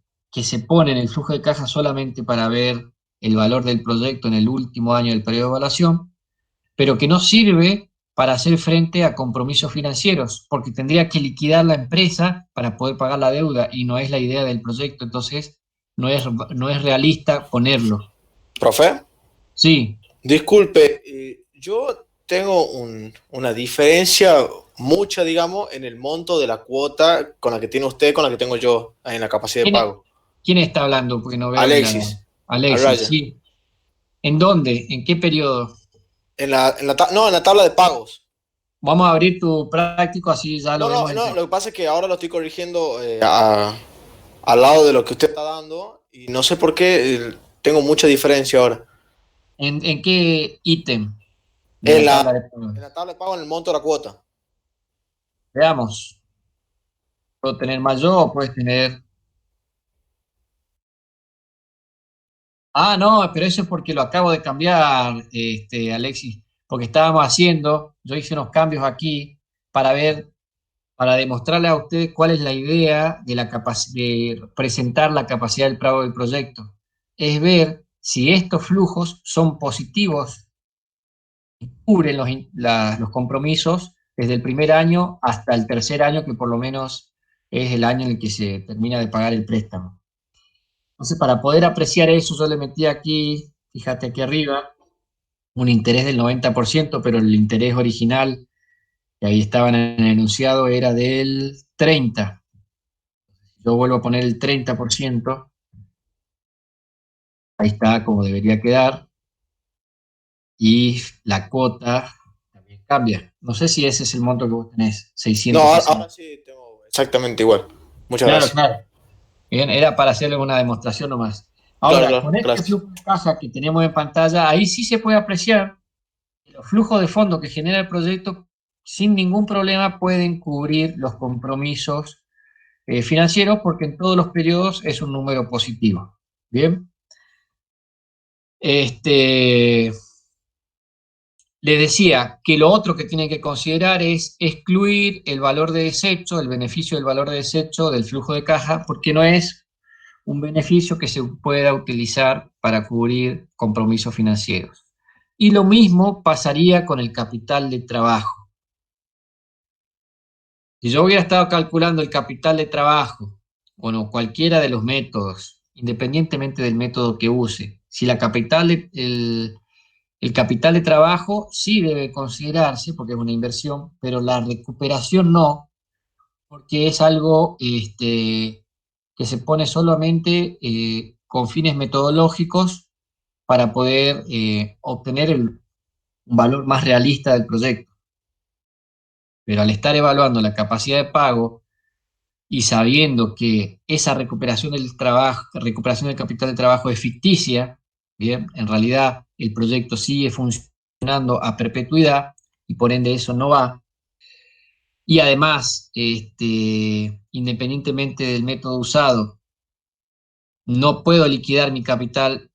se pone en el flujo de caja solamente para ver el valor del proyecto en el último año del periodo de evaluación, pero que no sirve para hacer frente a compromisos financieros, porque tendría que liquidar la empresa para poder pagar la deuda y no es la idea del proyecto, entonces no es realista ponerlo. ¿Profe? Sí. Disculpe, yo tengo una diferencia mucha, digamos, en el monto de la cuota con la que tiene usted, con la que tengo yo en la capacidad de pago. ¿Quién está hablando? Porque no veo Alexis. Alexis, sí. ¿En dónde? ¿En qué periodo? En la tabla de pagos. Vamos a abrir tu práctico, así ya lo vemos. No, lo que pasa es que ahora lo estoy corrigiendo al lado de lo que usted está dando y no sé por qué tengo mucha diferencia ahora. ¿En qué ítem? En la tabla de pagos, en el monto de la cuota. Veamos. ¿Puedo tener más yo o puedes tener...? Ah, no, pero eso es porque lo acabo de cambiar, Alexis. porque estábamos haciendo, yo hice unos cambios aquí para ver, para demostrarle a ustedes cuál es la idea de, de presentar la capacidad del pago del proyecto. Es ver si estos flujos son positivos y cubren los compromisos desde el primer año hasta el tercer año, que por lo menos es el año en el que se termina de pagar el préstamo. Entonces, para poder apreciar eso, yo le metí aquí, fíjate aquí arriba, un interés del 90%, pero el interés original, que ahí estaba en el enunciado, era del 30%. Yo vuelvo a poner el 30%, ahí está como debería quedar, y la cuota también cambia. No sé si ese es el monto que vos tenés, No, 660. ahora sí tengo exactamente igual. Muchas Claro, gracias. claro. Bien, era para hacerle una demostración nomás. Claro, Ahora, claro, con este gracias. flujo de caja que tenemos en pantalla, ahí sí se puede apreciar que los flujos de fondo que genera el proyecto sin ningún problema pueden cubrir los compromisos financieros porque en todos los periodos es un número positivo. Bien. Este, le decía que lo otro que tienen que considerar es excluir el valor de desecho, el beneficio del valor de desecho del flujo de caja, porque no es un beneficio que se pueda utilizar para cubrir compromisos financieros. Y lo mismo pasaría con el capital de trabajo. Si yo hubiera estado calculando el capital de trabajo, bueno, cualquiera de los métodos, independientemente del método que use, si el capital de trabajo sí debe considerarse porque es una inversión, pero la recuperación no, porque es algo que se pone solamente con fines metodológicos para poder obtener un valor más realista del proyecto. Pero al estar evaluando la capacidad de pago y sabiendo que esa recuperación del trabajo, recuperación del capital de trabajo es ficticia, bien, en realidad el proyecto sigue funcionando a perpetuidad y por ende eso no va. Y además, independientemente del método usado, no puedo liquidar mi capital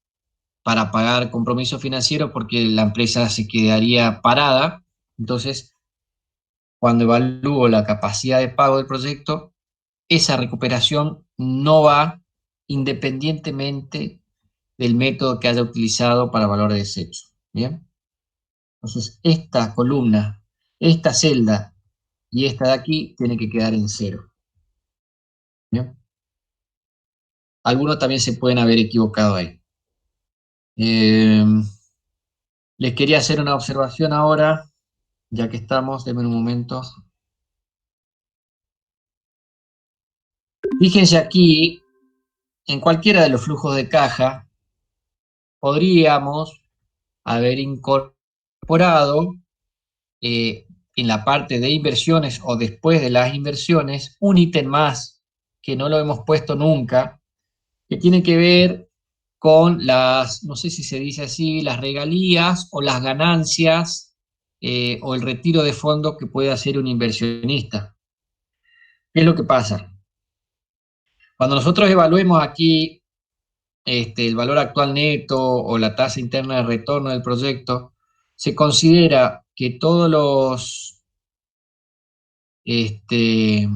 para pagar compromisos financieros porque la empresa se quedaría parada. Entonces, cuando evalúo la capacidad de pago del proyecto, esa recuperación no va independientemente del método que haya utilizado para valor de desecho. ¿Bien? Entonces, esta columna, esta celda y esta de aquí tiene que quedar en cero. ¿Bien? Algunos también se pueden haber equivocado ahí. Les quería hacer una observación ahora, ya que estamos, denme un momento. Fíjense aquí, en cualquiera de los flujos de caja, podríamos haber incorporado en la parte de inversiones o después de las inversiones un ítem más que no lo hemos puesto nunca, que tiene que ver con las, no sé si se dice así, las regalías o las ganancias o el retiro de fondos que puede hacer un inversionista. ¿Qué es lo que pasa? Cuando nosotros evaluemos aquí el valor actual neto o la tasa interna de retorno del proyecto, se considera que todos los, este,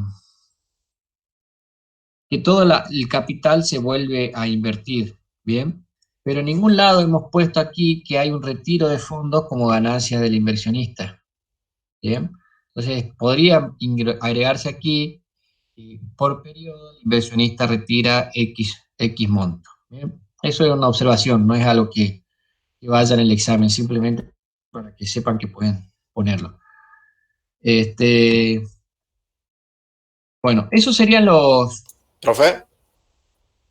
que todo el capital se vuelve a invertir, ¿bien? Pero en ningún lado hemos puesto aquí que hay un retiro de fondos como ganancia del inversionista, ¿bien? Entonces, podría agregarse aquí, y por periodo, el inversionista retira X monto, ¿bien? Eso es una observación, no es algo que vaya en el examen, simplemente para que sepan que pueden ponerlo. Bueno, esos serían los... Profe,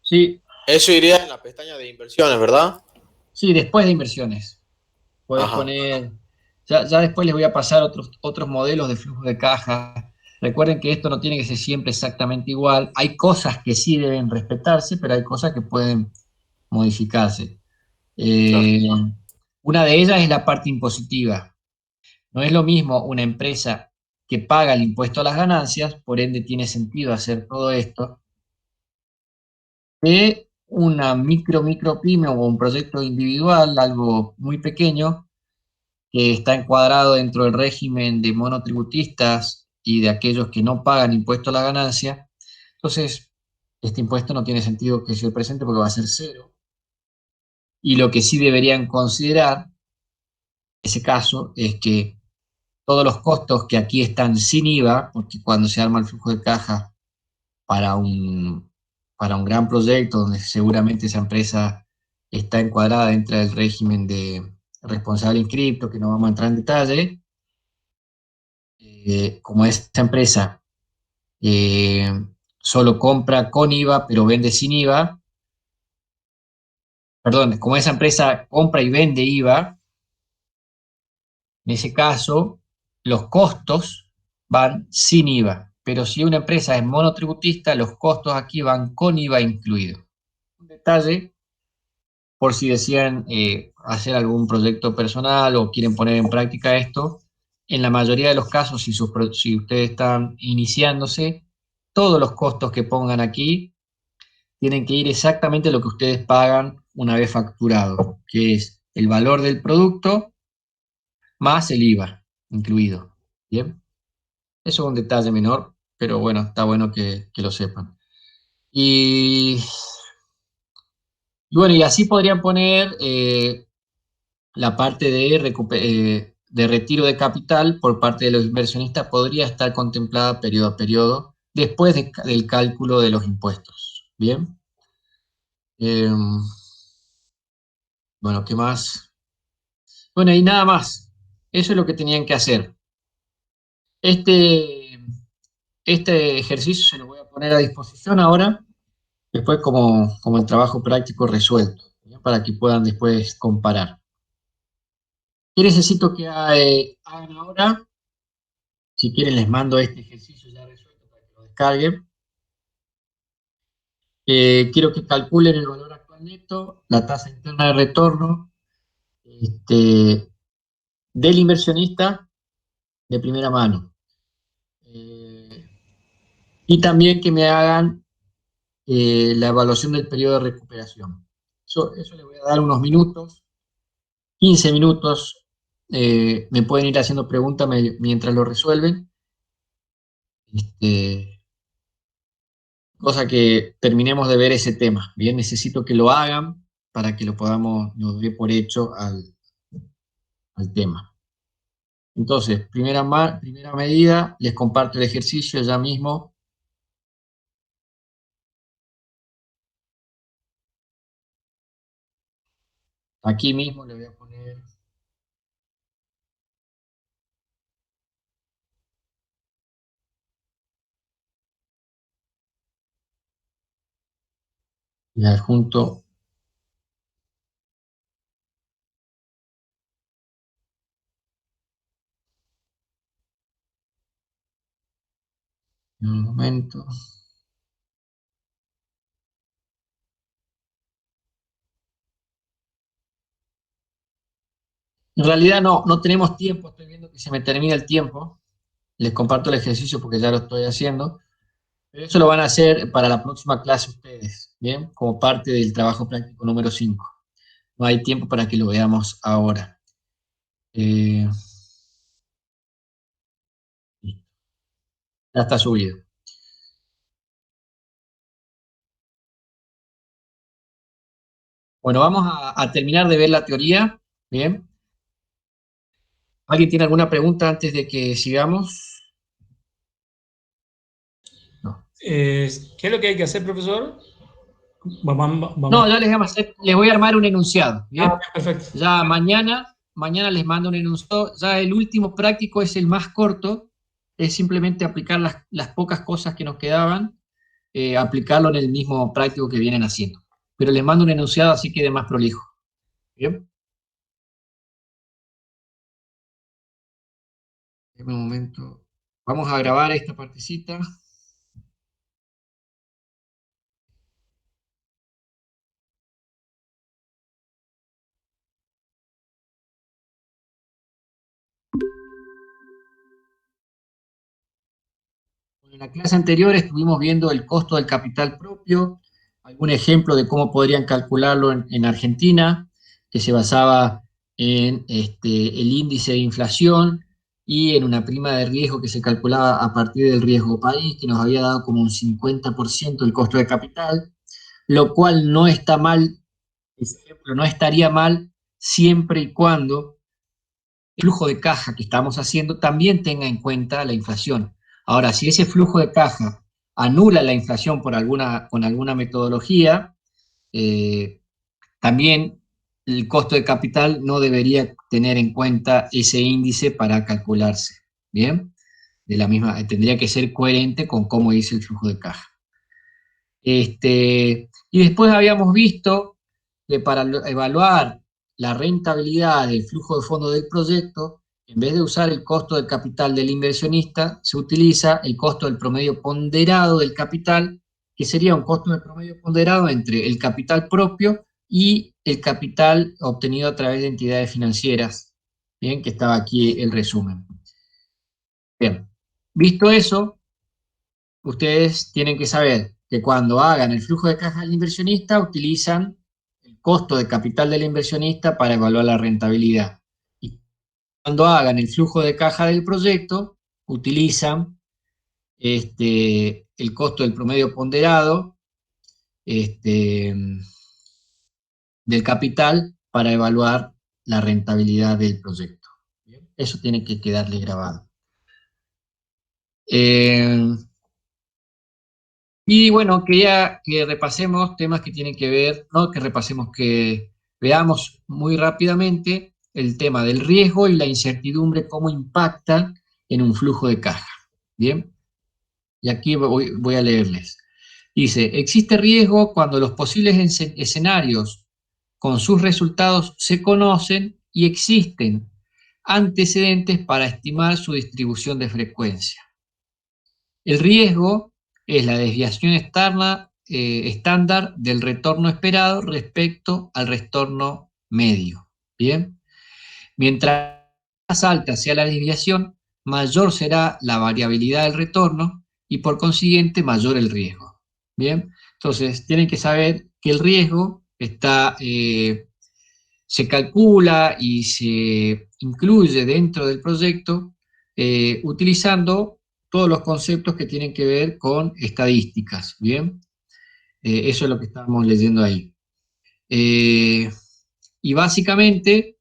Sí, eso iría en la pestaña de inversiones, ¿verdad? sí, después de inversiones. Podés Ajá. poner, ya después les voy a pasar otros modelos de flujo de caja. Recuerden que esto no tiene que ser siempre exactamente igual. Hay cosas que sí deben respetarse, pero hay cosas que pueden modificarse. Claro. Eh, una de ellas es la parte impositiva. No es lo mismo una empresa que paga el impuesto a las ganancias, por ende tiene sentido hacer todo esto, que una micro pyme o un proyecto individual, algo muy pequeño, que está encuadrado dentro del régimen de monotributistas y de aquellos que no pagan impuesto a la ganancia, entonces este impuesto no tiene sentido que se presente porque va a ser cero. Y lo que sí deberían considerar en ese caso es que todos los costos que aquí están sin IVA, porque cuando se arma el flujo de caja para para un gran proyecto donde seguramente esa empresa está encuadrada dentro del régimen de responsable inscripto, que no vamos a entrar en detalle, como esta empresa eh, solo compra con IVA pero vende sin IVA, perdón, como esa empresa compra y vende IVA, en ese caso los costos van sin IVA, pero si una empresa es monotributista, los costos aquí van con IVA incluido. Un detalle por si decían hacer algún proyecto personal o quieren poner en práctica esto. En la mayoría de los casos, si ustedes están iniciándose, todos los costos que pongan aquí tienen que ir exactamente a lo que ustedes pagan una vez facturado, que es el valor del producto más el IVA incluido. ¿Bien? Eso es un detalle menor, pero bueno, está bueno que lo sepan. Y bueno, y así podrían poner la parte de retiro de capital por parte de los inversionistas podría estar contemplada periodo a periodo después del cálculo de los impuestos. ¿Bien? Eh, bueno, ¿qué más? Bueno, y nada más. Eso es lo que tenían que hacer. Este, este ejercicio se lo voy a poner a disposición ahora, después como el trabajo práctico resuelto, ¿bien? Para que puedan después comparar. ¿Qué necesito que hagan ahora? Si quieren les mando este ejercicio ya resuelto para que lo descarguen. Quiero que calculen el valor actual neto, la tasa interna de retorno del inversionista de primera mano. Y también que me hagan la evaluación del periodo de recuperación. Eso les voy a dar unos minutos, 15 minutos. Me pueden ir haciendo preguntas mientras lo resuelven. Cosa que terminemos de ver ese tema. Bien, necesito que lo hagan para que nos dé por hecho al tema. Entonces, primera medida, les comparto el ejercicio ya mismo. Aquí mismo le voy a poner el adjunto. En un momento. En realidad no tenemos tiempo, estoy viendo que se me termina el tiempo. Les comparto el ejercicio porque ya lo estoy haciendo. Pero eso lo van a hacer para la próxima clase ustedes, ¿bien? Como parte del trabajo práctico número 5. No hay tiempo para que lo veamos ahora. Ya está subido. Bueno, vamos a terminar de ver la teoría, ¿bien? ¿Alguien tiene alguna pregunta antes de que sigamos? No. ¿Qué es lo que hay que hacer, profesor? Vamos. No, ya les voy a armar un enunciado, ¿bien? Perfecto. Ya mañana les mando un enunciado. Ya el último práctico es el más corto, es simplemente aplicar las pocas cosas que nos quedaban, aplicarlo en el mismo práctico que vienen haciendo. Pero les mando un enunciado así quede más prolijo. ¿Bien? En un momento. Vamos a grabar esta partecita. En la clase anterior estuvimos viendo el costo del capital propio, algún ejemplo de cómo podrían calcularlo en Argentina, que se basaba en el índice de inflación y en una prima de riesgo que se calculaba a partir del riesgo país, que nos había dado como un 50% del costo de capital, lo cual no está mal, ese ejemplo no estaría mal siempre y cuando el flujo de caja que estamos haciendo también tenga en cuenta la inflación. Ahora, si ese flujo de caja anula la inflación con alguna metodología, eh, también el costo de capital no debería tener en cuenta ese índice para calcularse. ¿Bien? Tendría que ser coherente con cómo dice el flujo de caja. Y después habíamos visto que para evaluar la rentabilidad del flujo de fondo del proyecto, en vez de usar el costo del capital del inversionista, se utiliza el costo del promedio ponderado del capital, que sería un costo de promedio ponderado entre el capital propio y el capital obtenido a través de entidades financieras. Bien, que estaba aquí el resumen. Bien, visto eso, ustedes tienen que saber que cuando hagan el flujo de caja del inversionista, utilizan el costo de capital del inversionista para evaluar la rentabilidad. Y cuando hagan el flujo de caja del proyecto, utilizan el costo del promedio ponderado del capital para evaluar la rentabilidad del proyecto. Eso tiene que quedarle grabado. Y bueno, quería que repasemos temas que tienen que ver, no que repasemos, que veamos muy rápidamente el tema del riesgo y la incertidumbre, cómo impactan en un flujo de caja. Bien, y aquí voy a leerles. Dice, existe riesgo cuando los posibles escenarios con sus resultados se conocen y existen antecedentes para estimar su distribución de frecuencia. El riesgo es la desviación estándar del retorno esperado respecto al retorno medio. Bien, mientras más alta sea la desviación, mayor será la variabilidad del retorno y por consiguiente mayor el riesgo. Bien, entonces tienen que saber que el riesgo se calcula y se incluye dentro del proyecto utilizando todos los conceptos que tienen que ver con estadísticas, ¿bien? Eso es lo que estamos leyendo ahí. Y básicamente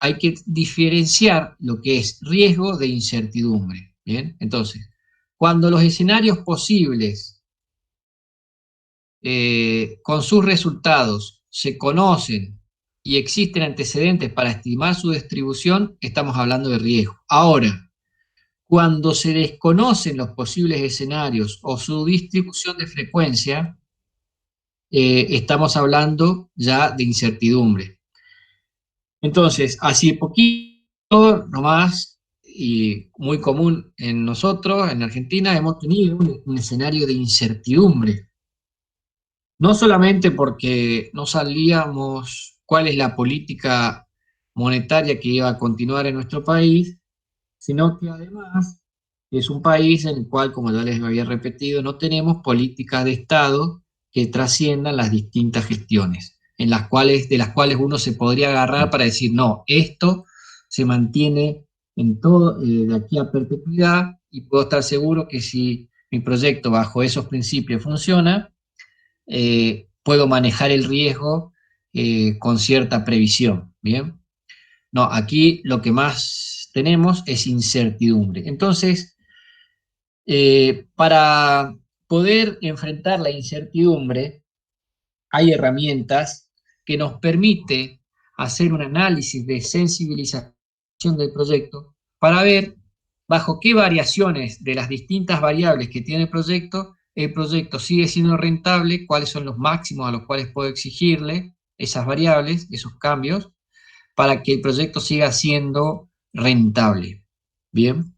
hay que diferenciar lo que es riesgo de incertidumbre, ¿bien? Entonces, cuando los escenarios posibles con sus resultados se conocen y existen antecedentes para estimar su distribución, estamos hablando de riesgo. Ahora, cuando se desconocen los posibles escenarios o su distribución de frecuencia, estamos hablando ya de incertidumbre. Entonces, así poquito nomás, y muy común en nosotros, en Argentina, hemos tenido un escenario de incertidumbre. No solamente porque no sabíamos cuál es la política monetaria que iba a continuar en nuestro país, sino que además es un país en el cual, como ya les había repetido, no tenemos políticas de Estado que trasciendan las distintas gestiones, de las cuales uno se podría agarrar para decir, no, esto se mantiene en todo de aquí a perpetuidad y puedo estar seguro que si mi proyecto bajo esos principios funciona, puedo manejar el riesgo con cierta previsión, ¿bien? No, aquí lo que más tenemos es incertidumbre. Entonces, para poder enfrentar la incertidumbre, hay herramientas que nos permiten hacer un análisis de sensibilización del proyecto para ver bajo qué variaciones de las distintas variables que tiene el proyecto sigue siendo rentable, cuáles son los máximos a los cuales puedo exigirle esas variables, esos cambios, para que el proyecto siga siendo rentable. Bien.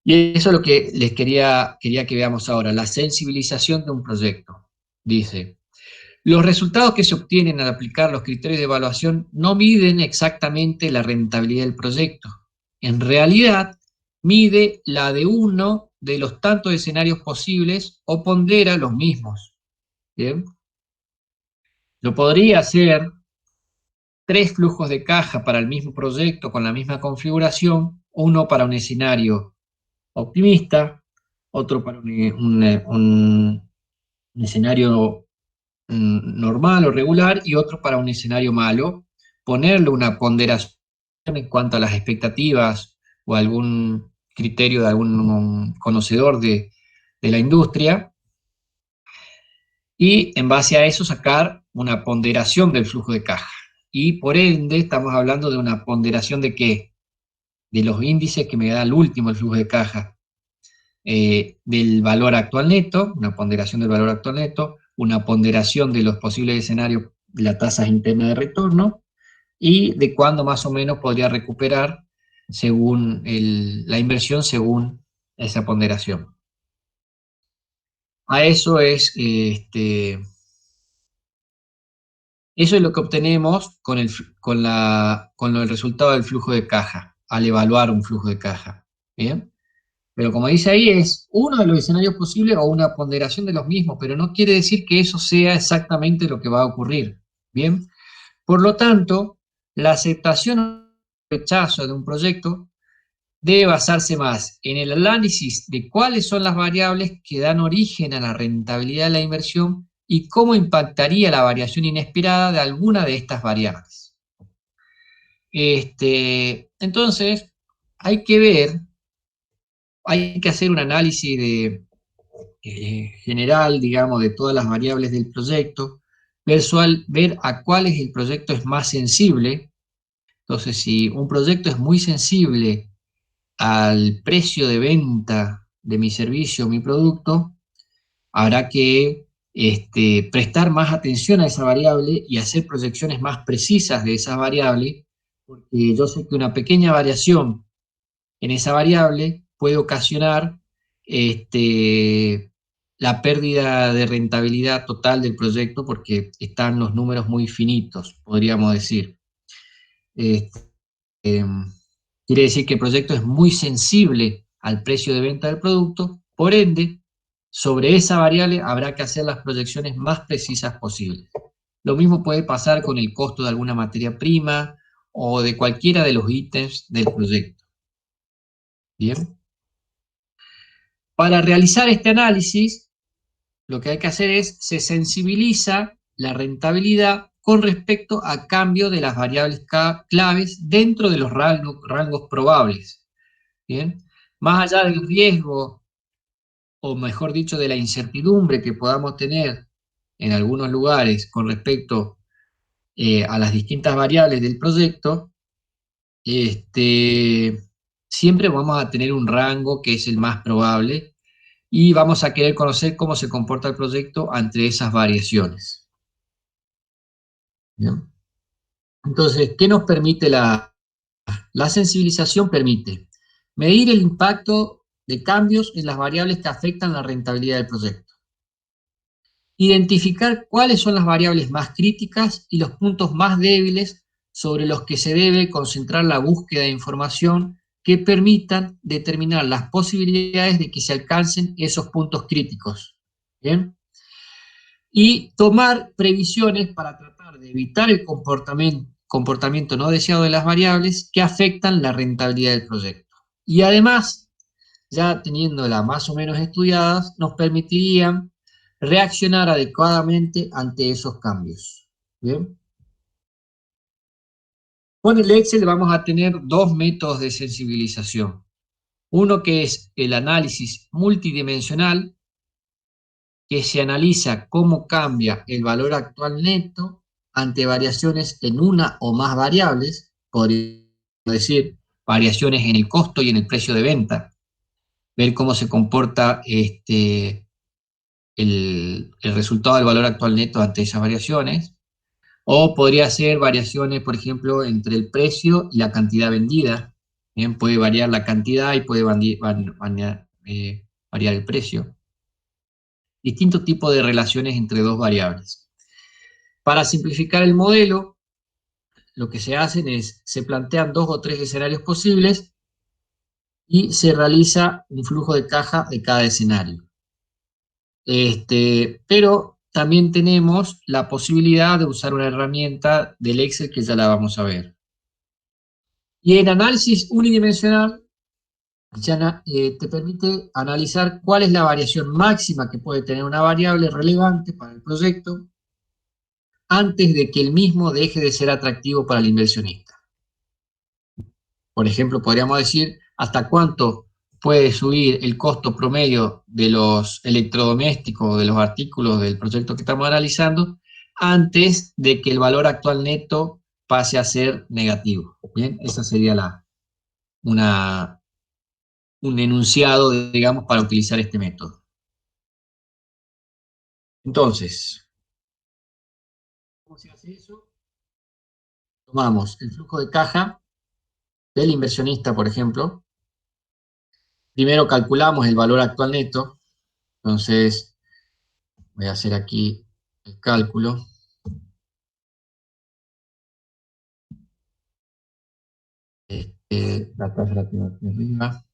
Y eso es lo que les quería que veamos ahora, la sensibilización de un proyecto. Dice, los resultados que se obtienen al aplicar los criterios de evaluación no miden exactamente la rentabilidad del proyecto. En realidad, mide la de uno de los tantos escenarios posibles o pondera los mismos. ¿Bien? Lo podría hacer 3 flujos de caja para el mismo proyecto con la misma configuración, uno para un escenario optimista, otro para un escenario normal o regular y otro para un escenario malo, ponerle una ponderación en cuanto a las expectativas o algún criterio de algún conocedor de la industria, y en base a eso sacar una ponderación del flujo de caja. Y por ende estamos hablando de una ponderación de ¿qué? De los índices que me da el último el flujo de caja, del valor actual neto, una ponderación del valor actual neto, una ponderación de los posibles escenarios de las tasas internas de retorno y de cuándo más o menos podría recuperar según la inversión según esa ponderación. A eso eso es lo que obtenemos con el resultado del flujo de caja, al evaluar un flujo de caja. ¿Bien? Pero como dice ahí, es uno de los escenarios posibles o una ponderación de los mismos, pero no quiere decir que eso sea exactamente lo que va a ocurrir. ¿Bien? Por lo tanto, la aceptación o rechazo de un proyecto debe basarse más en el análisis de cuáles son las variables que dan origen a la rentabilidad de la inversión y cómo impactaría la variación inesperada de alguna de estas variables. Entonces, hay que hacer un análisis general, digamos, de todas las variables del proyecto, ver a cuál es el proyecto es más sensible. Entonces, si un proyecto es muy sensible al precio de venta de mi servicio o mi producto, habrá que prestar más atención a esa variable y hacer proyecciones más precisas de esa variable, porque yo sé que una pequeña variación en esa variable puede ocasionar la pérdida de rentabilidad total del proyecto porque están los números muy finitos, podríamos decir. Quiere decir que el proyecto es muy sensible al precio de venta del producto, por ende, sobre esa variable habrá que hacer las proyecciones más precisas posibles. Lo mismo puede pasar con el costo de alguna materia prima o de cualquiera de los ítems del proyecto. Bien. Para realizar este análisis, lo que hay que hacer es, se sensibiliza la rentabilidad con respecto a cambio de las variables claves dentro de los rangos probables. ¿Bien? Más allá del riesgo, o mejor dicho, de la incertidumbre que podamos tener en algunos lugares con respecto a las distintas variables del proyecto, siempre vamos a tener un rango que es el más probable y vamos a querer conocer cómo se comporta el proyecto ante esas variaciones. ¿Bien? Entonces, ¿qué nos permite la sensibilización? Permite medir el impacto de cambios en las variables que afectan la rentabilidad del proyecto. Identificar cuáles son las variables más críticas y los puntos más débiles sobre los que se debe concentrar la búsqueda de información que permitan determinar las posibilidades de que se alcancen esos puntos críticos. ¿Bien? Y tomar previsiones para tratar de evitar el comportamiento no deseado de las variables que afectan la rentabilidad del proyecto. Y además, ya teniéndolas más o menos estudiadas, nos permitirían reaccionar adecuadamente ante esos cambios. ¿Bien? Con el Excel vamos a tener dos métodos de sensibilización. Uno que es el análisis multidimensional, que se analiza cómo cambia el valor actual neto ante variaciones en una o más variables, podríamos decir variaciones en el costo y en el precio de venta, ver cómo se comporta el resultado del valor actual neto ante esas variaciones, o podría ser variaciones, por ejemplo, entre el precio y la cantidad vendida. Bien, puede variar la cantidad y puede variar el precio. Distintos tipos de relaciones entre dos variables. Para simplificar el modelo, lo que se hacen es, se plantean 2 o 3 escenarios posibles y se realiza un flujo de caja de cada escenario. Pero también tenemos la posibilidad de usar una herramienta del Excel que ya la vamos a ver. Y en análisis unidimensional ya te permite analizar cuál es la variación máxima que puede tener una variable relevante para el proyecto antes de que el mismo deje de ser atractivo para el inversionista. Por ejemplo, podríamos decir hasta cuánto puede subir el costo promedio de los electrodomésticos, de los artículos del proyecto que estamos analizando, antes de que el valor actual neto pase a ser negativo. Bien, esa sería un enunciado, digamos, para utilizar este método. Entonces, ¿cómo se hace eso? Tomamos el flujo de caja del inversionista, por ejemplo. Primero calculamos el valor actual neto. Entonces, voy a hacer aquí el cálculo. La tasa la tengo aquí arriba.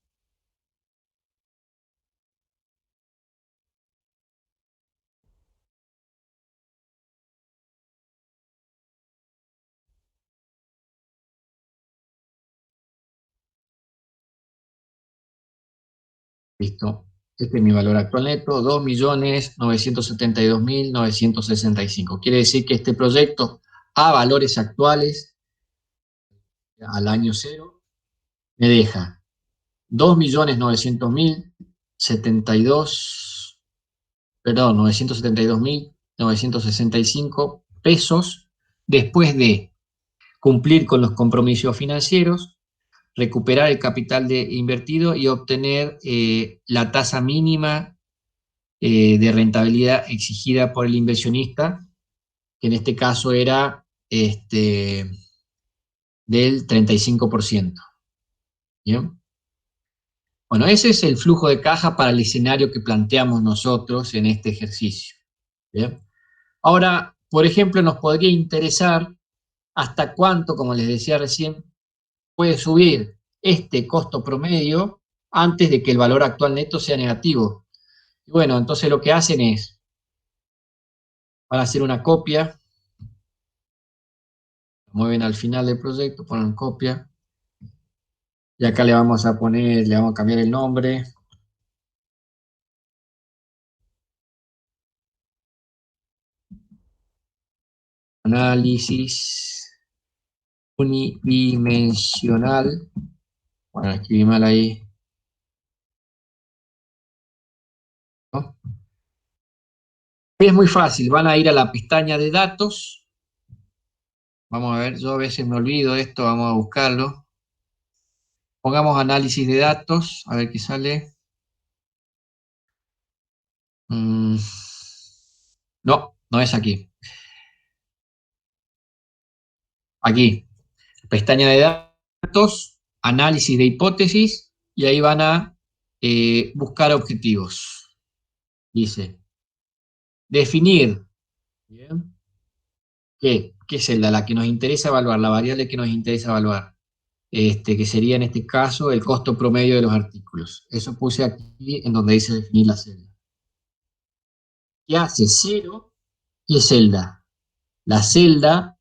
Listo. Este es mi valor actual neto, 2.972.965. Quiere decir que este proyecto, a valores actuales, al año cero, me deja 2.900.072, perdón, 972.965 pesos después de cumplir con los compromisos financieros, recuperar el capital invertido y obtener la tasa mínima de rentabilidad exigida por el inversionista, que en este caso era del 35%. ¿Bien? Bueno, ese es el flujo de caja para el escenario que planteamos nosotros en este ejercicio. ¿Bien? Ahora, por ejemplo, nos podría interesar hasta cuánto, como les decía recién, puede subir este costo promedio antes de que el valor actual neto sea negativo. Y bueno, entonces lo que hacen es, van a hacer una copia, mueven al final del proyecto, ponen copia, y acá le vamos a poner, le vamos a cambiar el nombre. Análisis unidimensional. Bueno, escribí mal ahí, ¿no? Es muy fácil, van a ir a la pestaña de datos. Vamos a ver, yo a veces me olvido de esto, vamos a buscarlo. Pongamos análisis de datos, a ver qué sale. No, no es aquí. Aquí, pestaña de datos, análisis de hipótesis, y ahí van a buscar objetivos. Dice, definir. Bien. ¿Qué es la que nos interesa evaluar? La variable que nos interesa evaluar. Que sería en este caso el costo promedio de los artículos. Eso puse aquí en donde dice definir la celda. ¿Qué hace? Cero. ¿Qué celda? La celda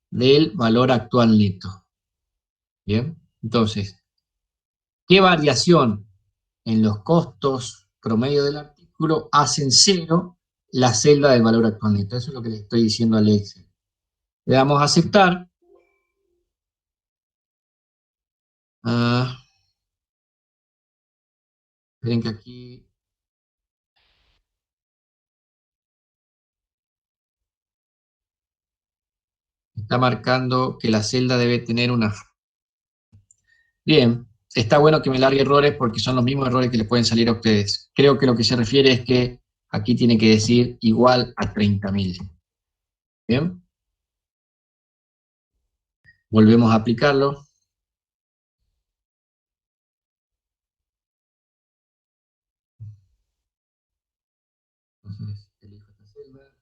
del valor actual neto. Bien, entonces, ¿qué variación en los costos promedio del artículo hacen cero la celda del valor actual neto? Eso es lo que le estoy diciendo al Excel. Le damos a aceptar. Esperen que aquí está marcando que la celda debe tener una... Bien, está bueno que me largue errores porque son los mismos errores que les pueden salir a ustedes. Creo que lo que se refiere es que aquí tiene que decir igual a 30.000. Bien, volvemos a aplicarlo. Entonces, elijo esta celda,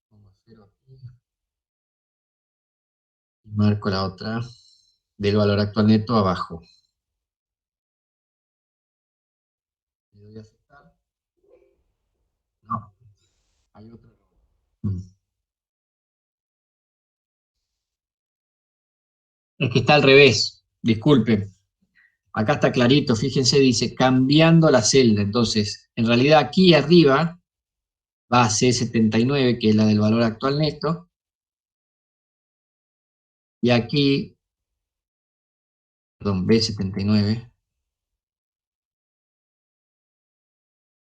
pongo 0 aquí, y marco la otra del valor actual neto abajo. Le doy a aceptar. No, hay otro error. Es que está al revés, disculpen. Acá está clarito, fíjense, dice cambiando la celda. Entonces, en realidad aquí arriba va a C79, que es la del valor actual neto, y aquí, perdón, B79,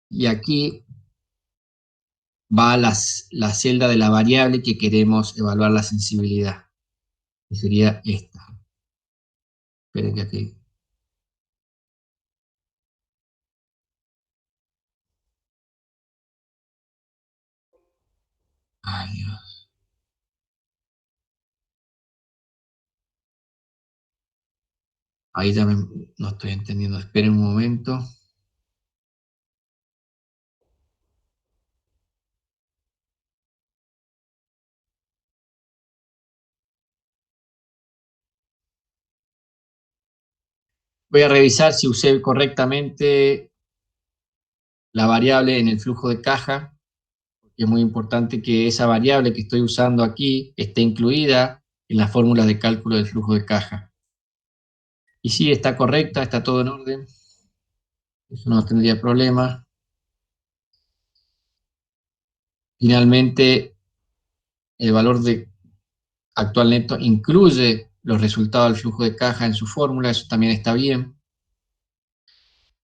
y aquí va la celda de la variable que queremos evaluar la sensibilidad, que sería esta. Esperen que aquí. Ay, Dios. Ahí ya no estoy entendiendo. Esperen un momento. Voy a revisar si usé correctamente la variable en el flujo de caja, porque es muy importante que esa variable que estoy usando aquí esté incluida en las fórmulas de cálculo del flujo de caja. Y sí, está correcta, está todo en orden. Eso no tendría problema. Finalmente, el valor de actual neto incluye los resultados del flujo de caja en su fórmula, eso también está bien.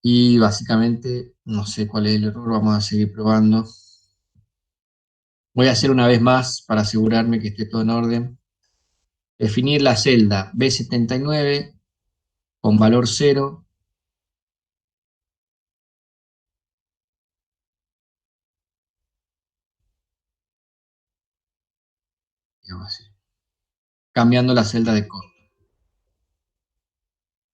Y básicamente, no sé cuál es el error, vamos a seguir probando. Voy a hacer una vez más para asegurarme que esté todo en orden. Definir la celda B79 con valor 0. Cambiando la celda de costo.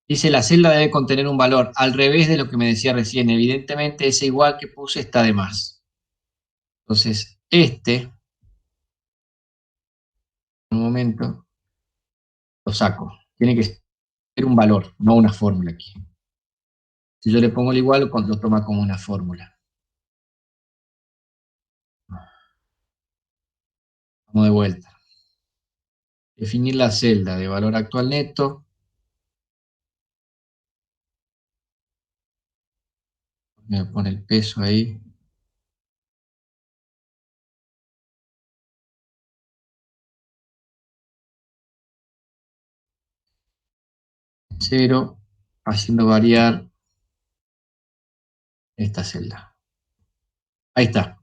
Dice, la celda debe contener un valor al revés de lo que me decía recién. Evidentemente, ese igual que puse está de más. Entonces, un momento, lo saco. Tiene que ser un valor, no una fórmula aquí. Si yo le pongo el igual, lo toma como una fórmula. Vamos de vuelta. Definir la celda de valor actual neto. Me pone el peso ahí. Cero, haciendo variar esta celda. Ahí está.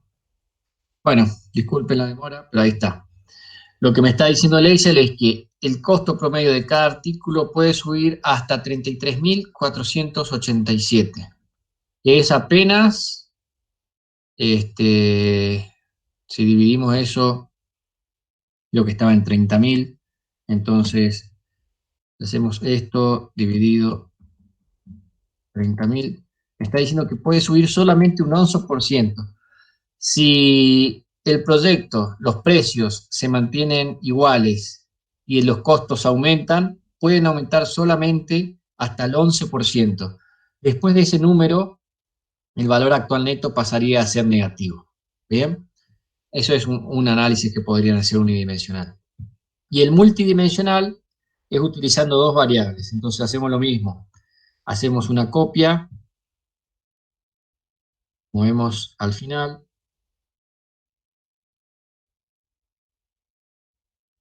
Bueno, disculpen la demora, pero ahí está. Lo que me está diciendo el Excel es que el costo promedio de cada artículo puede subir hasta 33.487, que es apenas, si dividimos eso, lo que estaba en 30.000, entonces hacemos esto dividido 30.000, me está diciendo que puede subir solamente un 11%. Si el proyecto, los precios se mantienen iguales y los costos aumentan, pueden aumentar solamente hasta el 11%. Después de ese número, el valor actual neto pasaría a ser negativo. ¿Bien? Eso es un análisis que podrían hacer unidimensional. Y el multidimensional es utilizando dos variables. Entonces hacemos lo mismo. Hacemos una copia, movemos al final.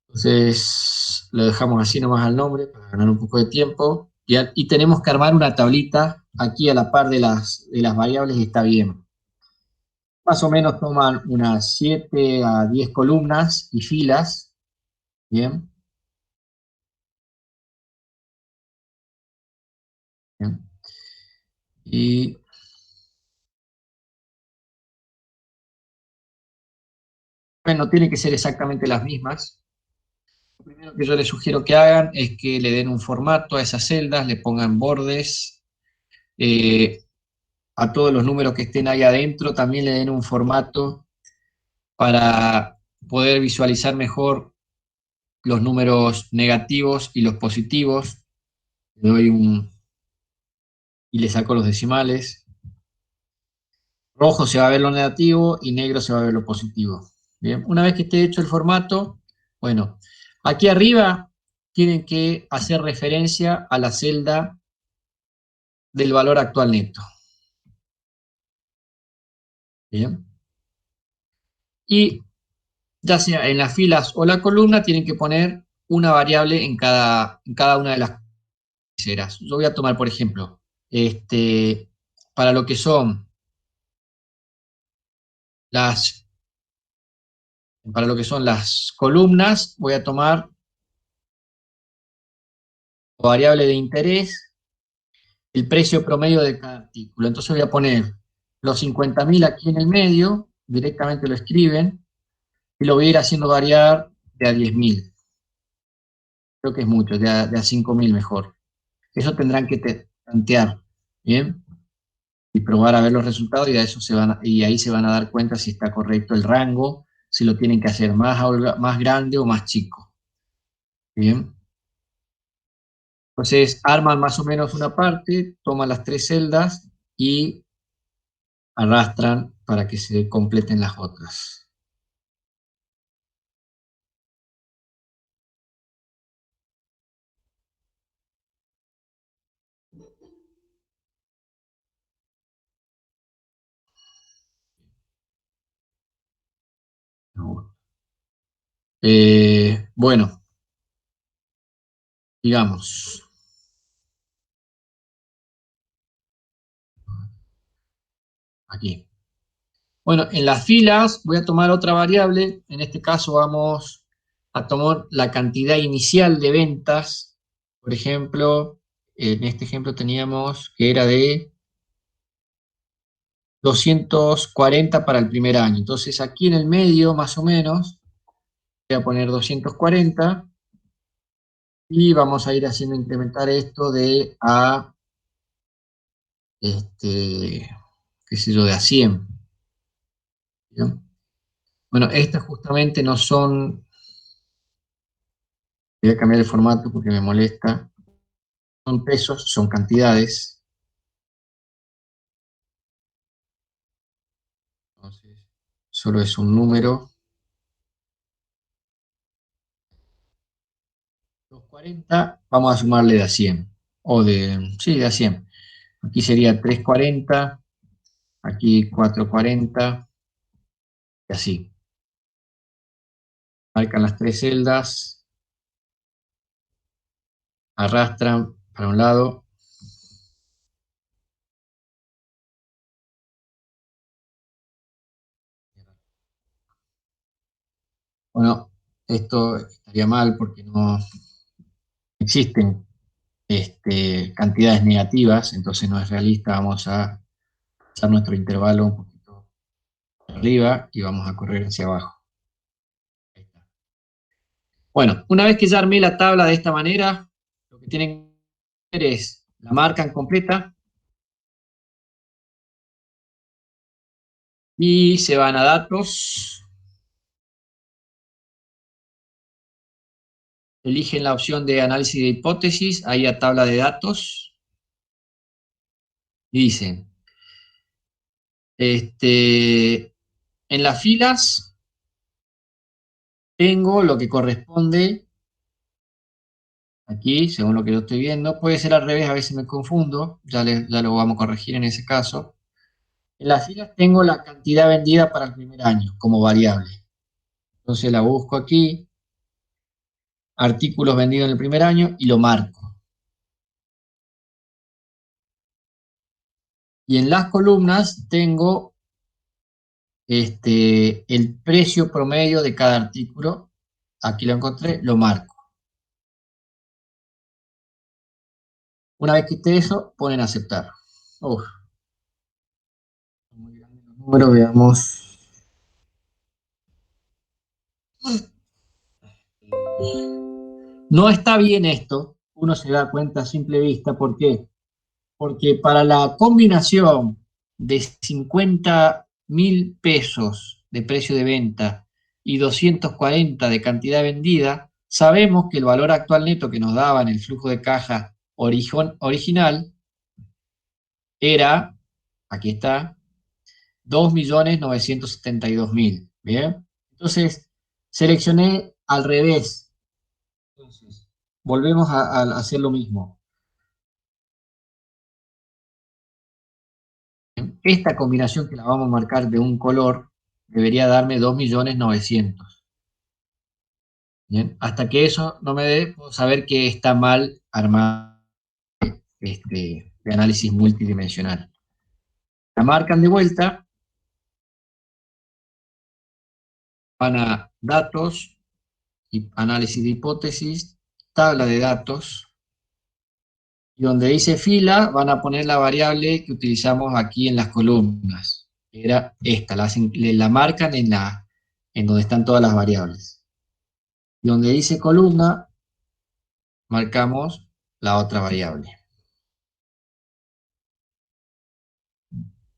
Entonces lo dejamos así nomás al nombre para ganar un poco de tiempo. Y tenemos que armar una tablita aquí a la par de las variables y está bien. Más o menos toman unas 7 a 10 columnas y filas. Bien. Bien. Y bueno, tiene que ser exactamente las mismas. Lo primero que yo les sugiero que hagan es que le den un formato a esas celdas, le pongan bordes, a todos los números que estén ahí adentro también le den un formato para poder visualizar mejor los números negativos y los positivos. Le doy y le saco los decimales. Rojo se va a ver lo negativo y negro se va a ver lo positivo. Bien, una vez que esté hecho el formato, bueno, aquí arriba tienen que hacer referencia a la celda del valor actual neto. Bien. Y ya sea en las filas o la columna, tienen que poner una variable en cada una de las ceras. Yo voy a tomar, por ejemplo, para lo que son las, para lo que son las columnas, voy a tomar variable de interés, el precio promedio de cada artículo. Entonces voy a poner los 50.000 aquí en el medio, directamente lo escriben, y lo voy a ir haciendo variar de a 10.000. Creo que es mucho, de a 5.000 mejor. Eso tendrán que tantear, ¿bien? Y probar a ver los resultados y ahí se van a dar cuenta si está correcto el rango, si lo tienen que hacer más grande o más chico. ¿Bien? Entonces arman más o menos una parte, toman las 3 celdas y arrastran para que se completen las otras. Bueno, digamos, aquí. Bueno, en las filas voy a tomar otra variable, en este caso vamos a tomar la cantidad inicial de ventas. Por ejemplo, en este ejemplo teníamos que era de 240 para el primer año. Entonces aquí en el medio, más o menos, voy a poner 240 y vamos a ir haciendo incrementar esto de a, qué sé yo, de a 100. ¿No? Bueno, estas justamente no son, voy a cambiar el formato porque me molesta, son pesos, son cantidades. Entonces, solo es un número. 240, vamos a sumarle de a 100. Sí, de a 100. Aquí sería 340, aquí 440, y así. Marcan las 3 celdas, arrastran para un lado. Bueno, esto estaría mal porque no existen cantidades negativas, entonces no es realista. Vamos a pasar nuestro intervalo un poquito arriba y vamos a correr hacia abajo. Ahí está. Bueno, una vez que ya armé la tabla de esta manera, lo que tienen que hacer es la marcan completa y se van a datos, eligen la opción de análisis de hipótesis, ahí a tabla de datos, y dicen, en las filas tengo lo que corresponde aquí, según lo que yo estoy viendo. Puede ser al revés, a veces me confundo, ya lo vamos a corregir en ese caso. En las filas tengo la cantidad vendida para el primer año como variable. Entonces la busco aquí, artículos vendidos en el primer año, y lo marco. Y en las columnas tengo el precio promedio de cada artículo. Aquí lo encontré, lo marco. Una vez que esté eso, ponen aceptar. Uf, muy grandes los números, veamos. No está bien esto, uno se da cuenta a simple vista. ¿Por qué? Porque para la combinación de 50.000 pesos de precio de venta y 240 de cantidad vendida, sabemos que el valor actual neto que nos daba en el flujo de caja original era, aquí está, 2.972.000. ¿Bien? Entonces, seleccioné al revés. Entonces, volvemos a hacer lo mismo. Esta combinación que la vamos a marcar de un color debería darme 2.900.000. Bien, hasta que eso no me dé, puedo saber que está mal armado de análisis multidimensional. La marcan de vuelta, van a datos, y análisis de hipótesis, tabla de datos, y donde dice fila van a poner la variable que utilizamos aquí en las columnas. Era esta, la marcan en donde están todas las variables. Y donde dice columna, marcamos la otra variable.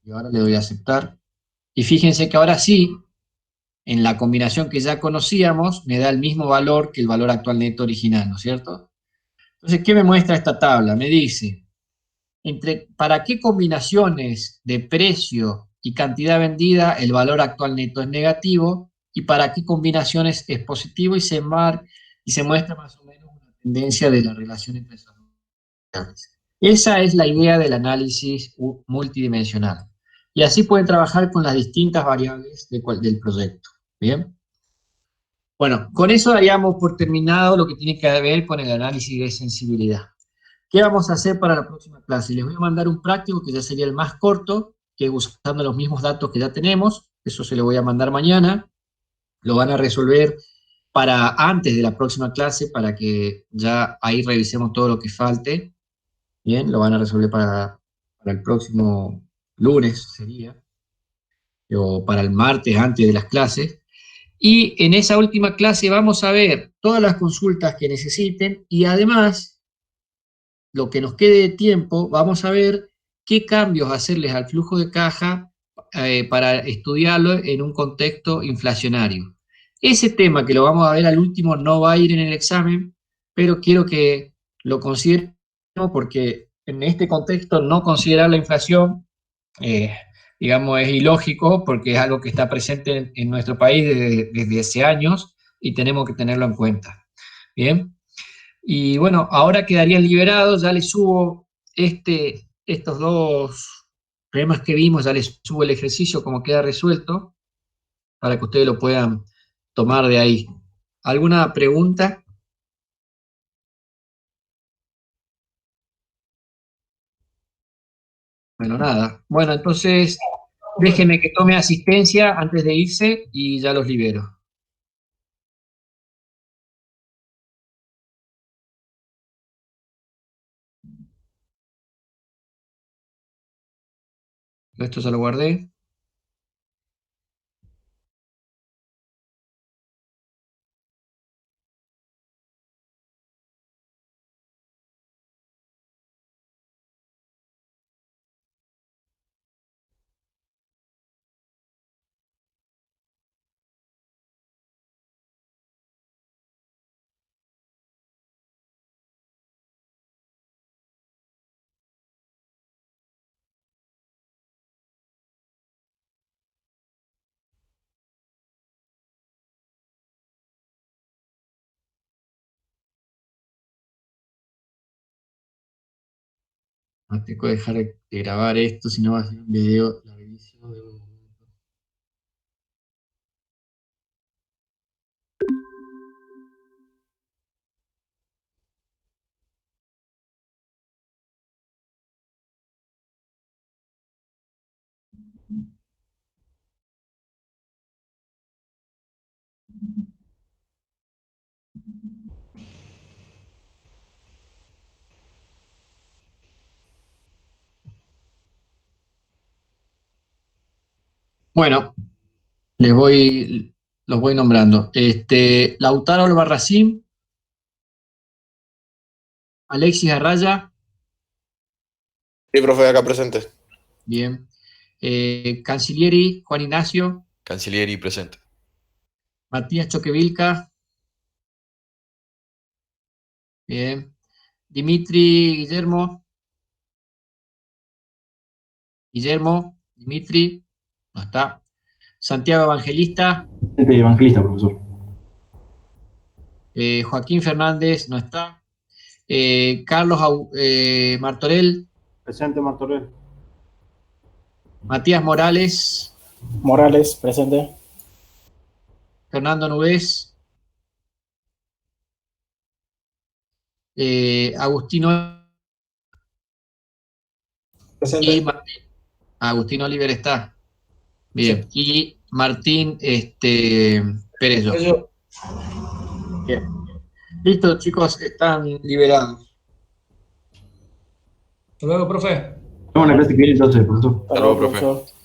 Y ahora le doy a aceptar. Y fíjense que ahora sí, en la combinación que ya conocíamos, me da el mismo valor que el valor actual neto original, ¿no es cierto? Entonces, ¿qué me muestra esta tabla? Me dice, para qué combinaciones de precio y cantidad vendida el valor actual neto es negativo y para qué combinaciones es positivo y se muestra más o menos una tendencia de la relación entre esas dos variables. Esa es la idea del análisis multidimensional. Y así pueden trabajar con las distintas variables del proyecto. ¿Bien? Bueno, con eso daríamos por terminado lo que tiene que ver con el análisis de sensibilidad. ¿Qué vamos a hacer para la próxima clase? Les voy a mandar un práctico que ya sería el más corto, que usando los mismos datos que ya tenemos. Eso se lo voy a mandar mañana. Lo van a resolver para antes de la próxima clase, para que ya ahí revisemos todo lo que falte. Bien, lo van a resolver para el próximo lunes, sería, o para el martes antes de las clases. Y en esa última clase vamos a ver todas las consultas que necesiten y además, lo que nos quede de tiempo, vamos a ver qué cambios hacerles al flujo de caja para estudiarlo en un contexto inflacionario. Ese tema que lo vamos a ver al último no va a ir en el examen, pero quiero que lo consideren porque en este contexto no considerar la inflación, digamos, es ilógico porque es algo que está presente en nuestro país desde hace años y tenemos que tenerlo en cuenta. Bien. Y bueno, ahora quedarían liberados, ya les subo estos dos problemas que vimos, ya les subo el ejercicio como queda resuelto, para que ustedes lo puedan tomar de ahí. ¿Alguna pregunta? Bueno, nada. Bueno, entonces déjenme que tome asistencia antes de irse y ya los libero. Esto ya lo guardé. Tengo que dejar de grabar esto, si no va a ser un video larguísimo de un minuto. Bueno, los voy nombrando. Lautaro Albarracín, Alexis Arraya, Sí, profe, acá presente. bien. Cancellieri, Juan Ignacio, Cancellieri presente. Matías Choquevilca, bien. Dimitri Guillermo, Dimitri, no está. Santiago Evangelista. Evangelista, profesor. Joaquín Fernández no está. Carlos Martorell. Presente, Martorell. Matías Morales. Morales, presente. Fernando Nubés. Agustino. Presente. Y Agustín Oliver está. Bien. Y Martín Perello. Yo. Bien. Listo, chicos, están liberados. Hasta luego, profe. Vamos a la clase que viene entonces, profesor. Hasta luego, profe. Profesor.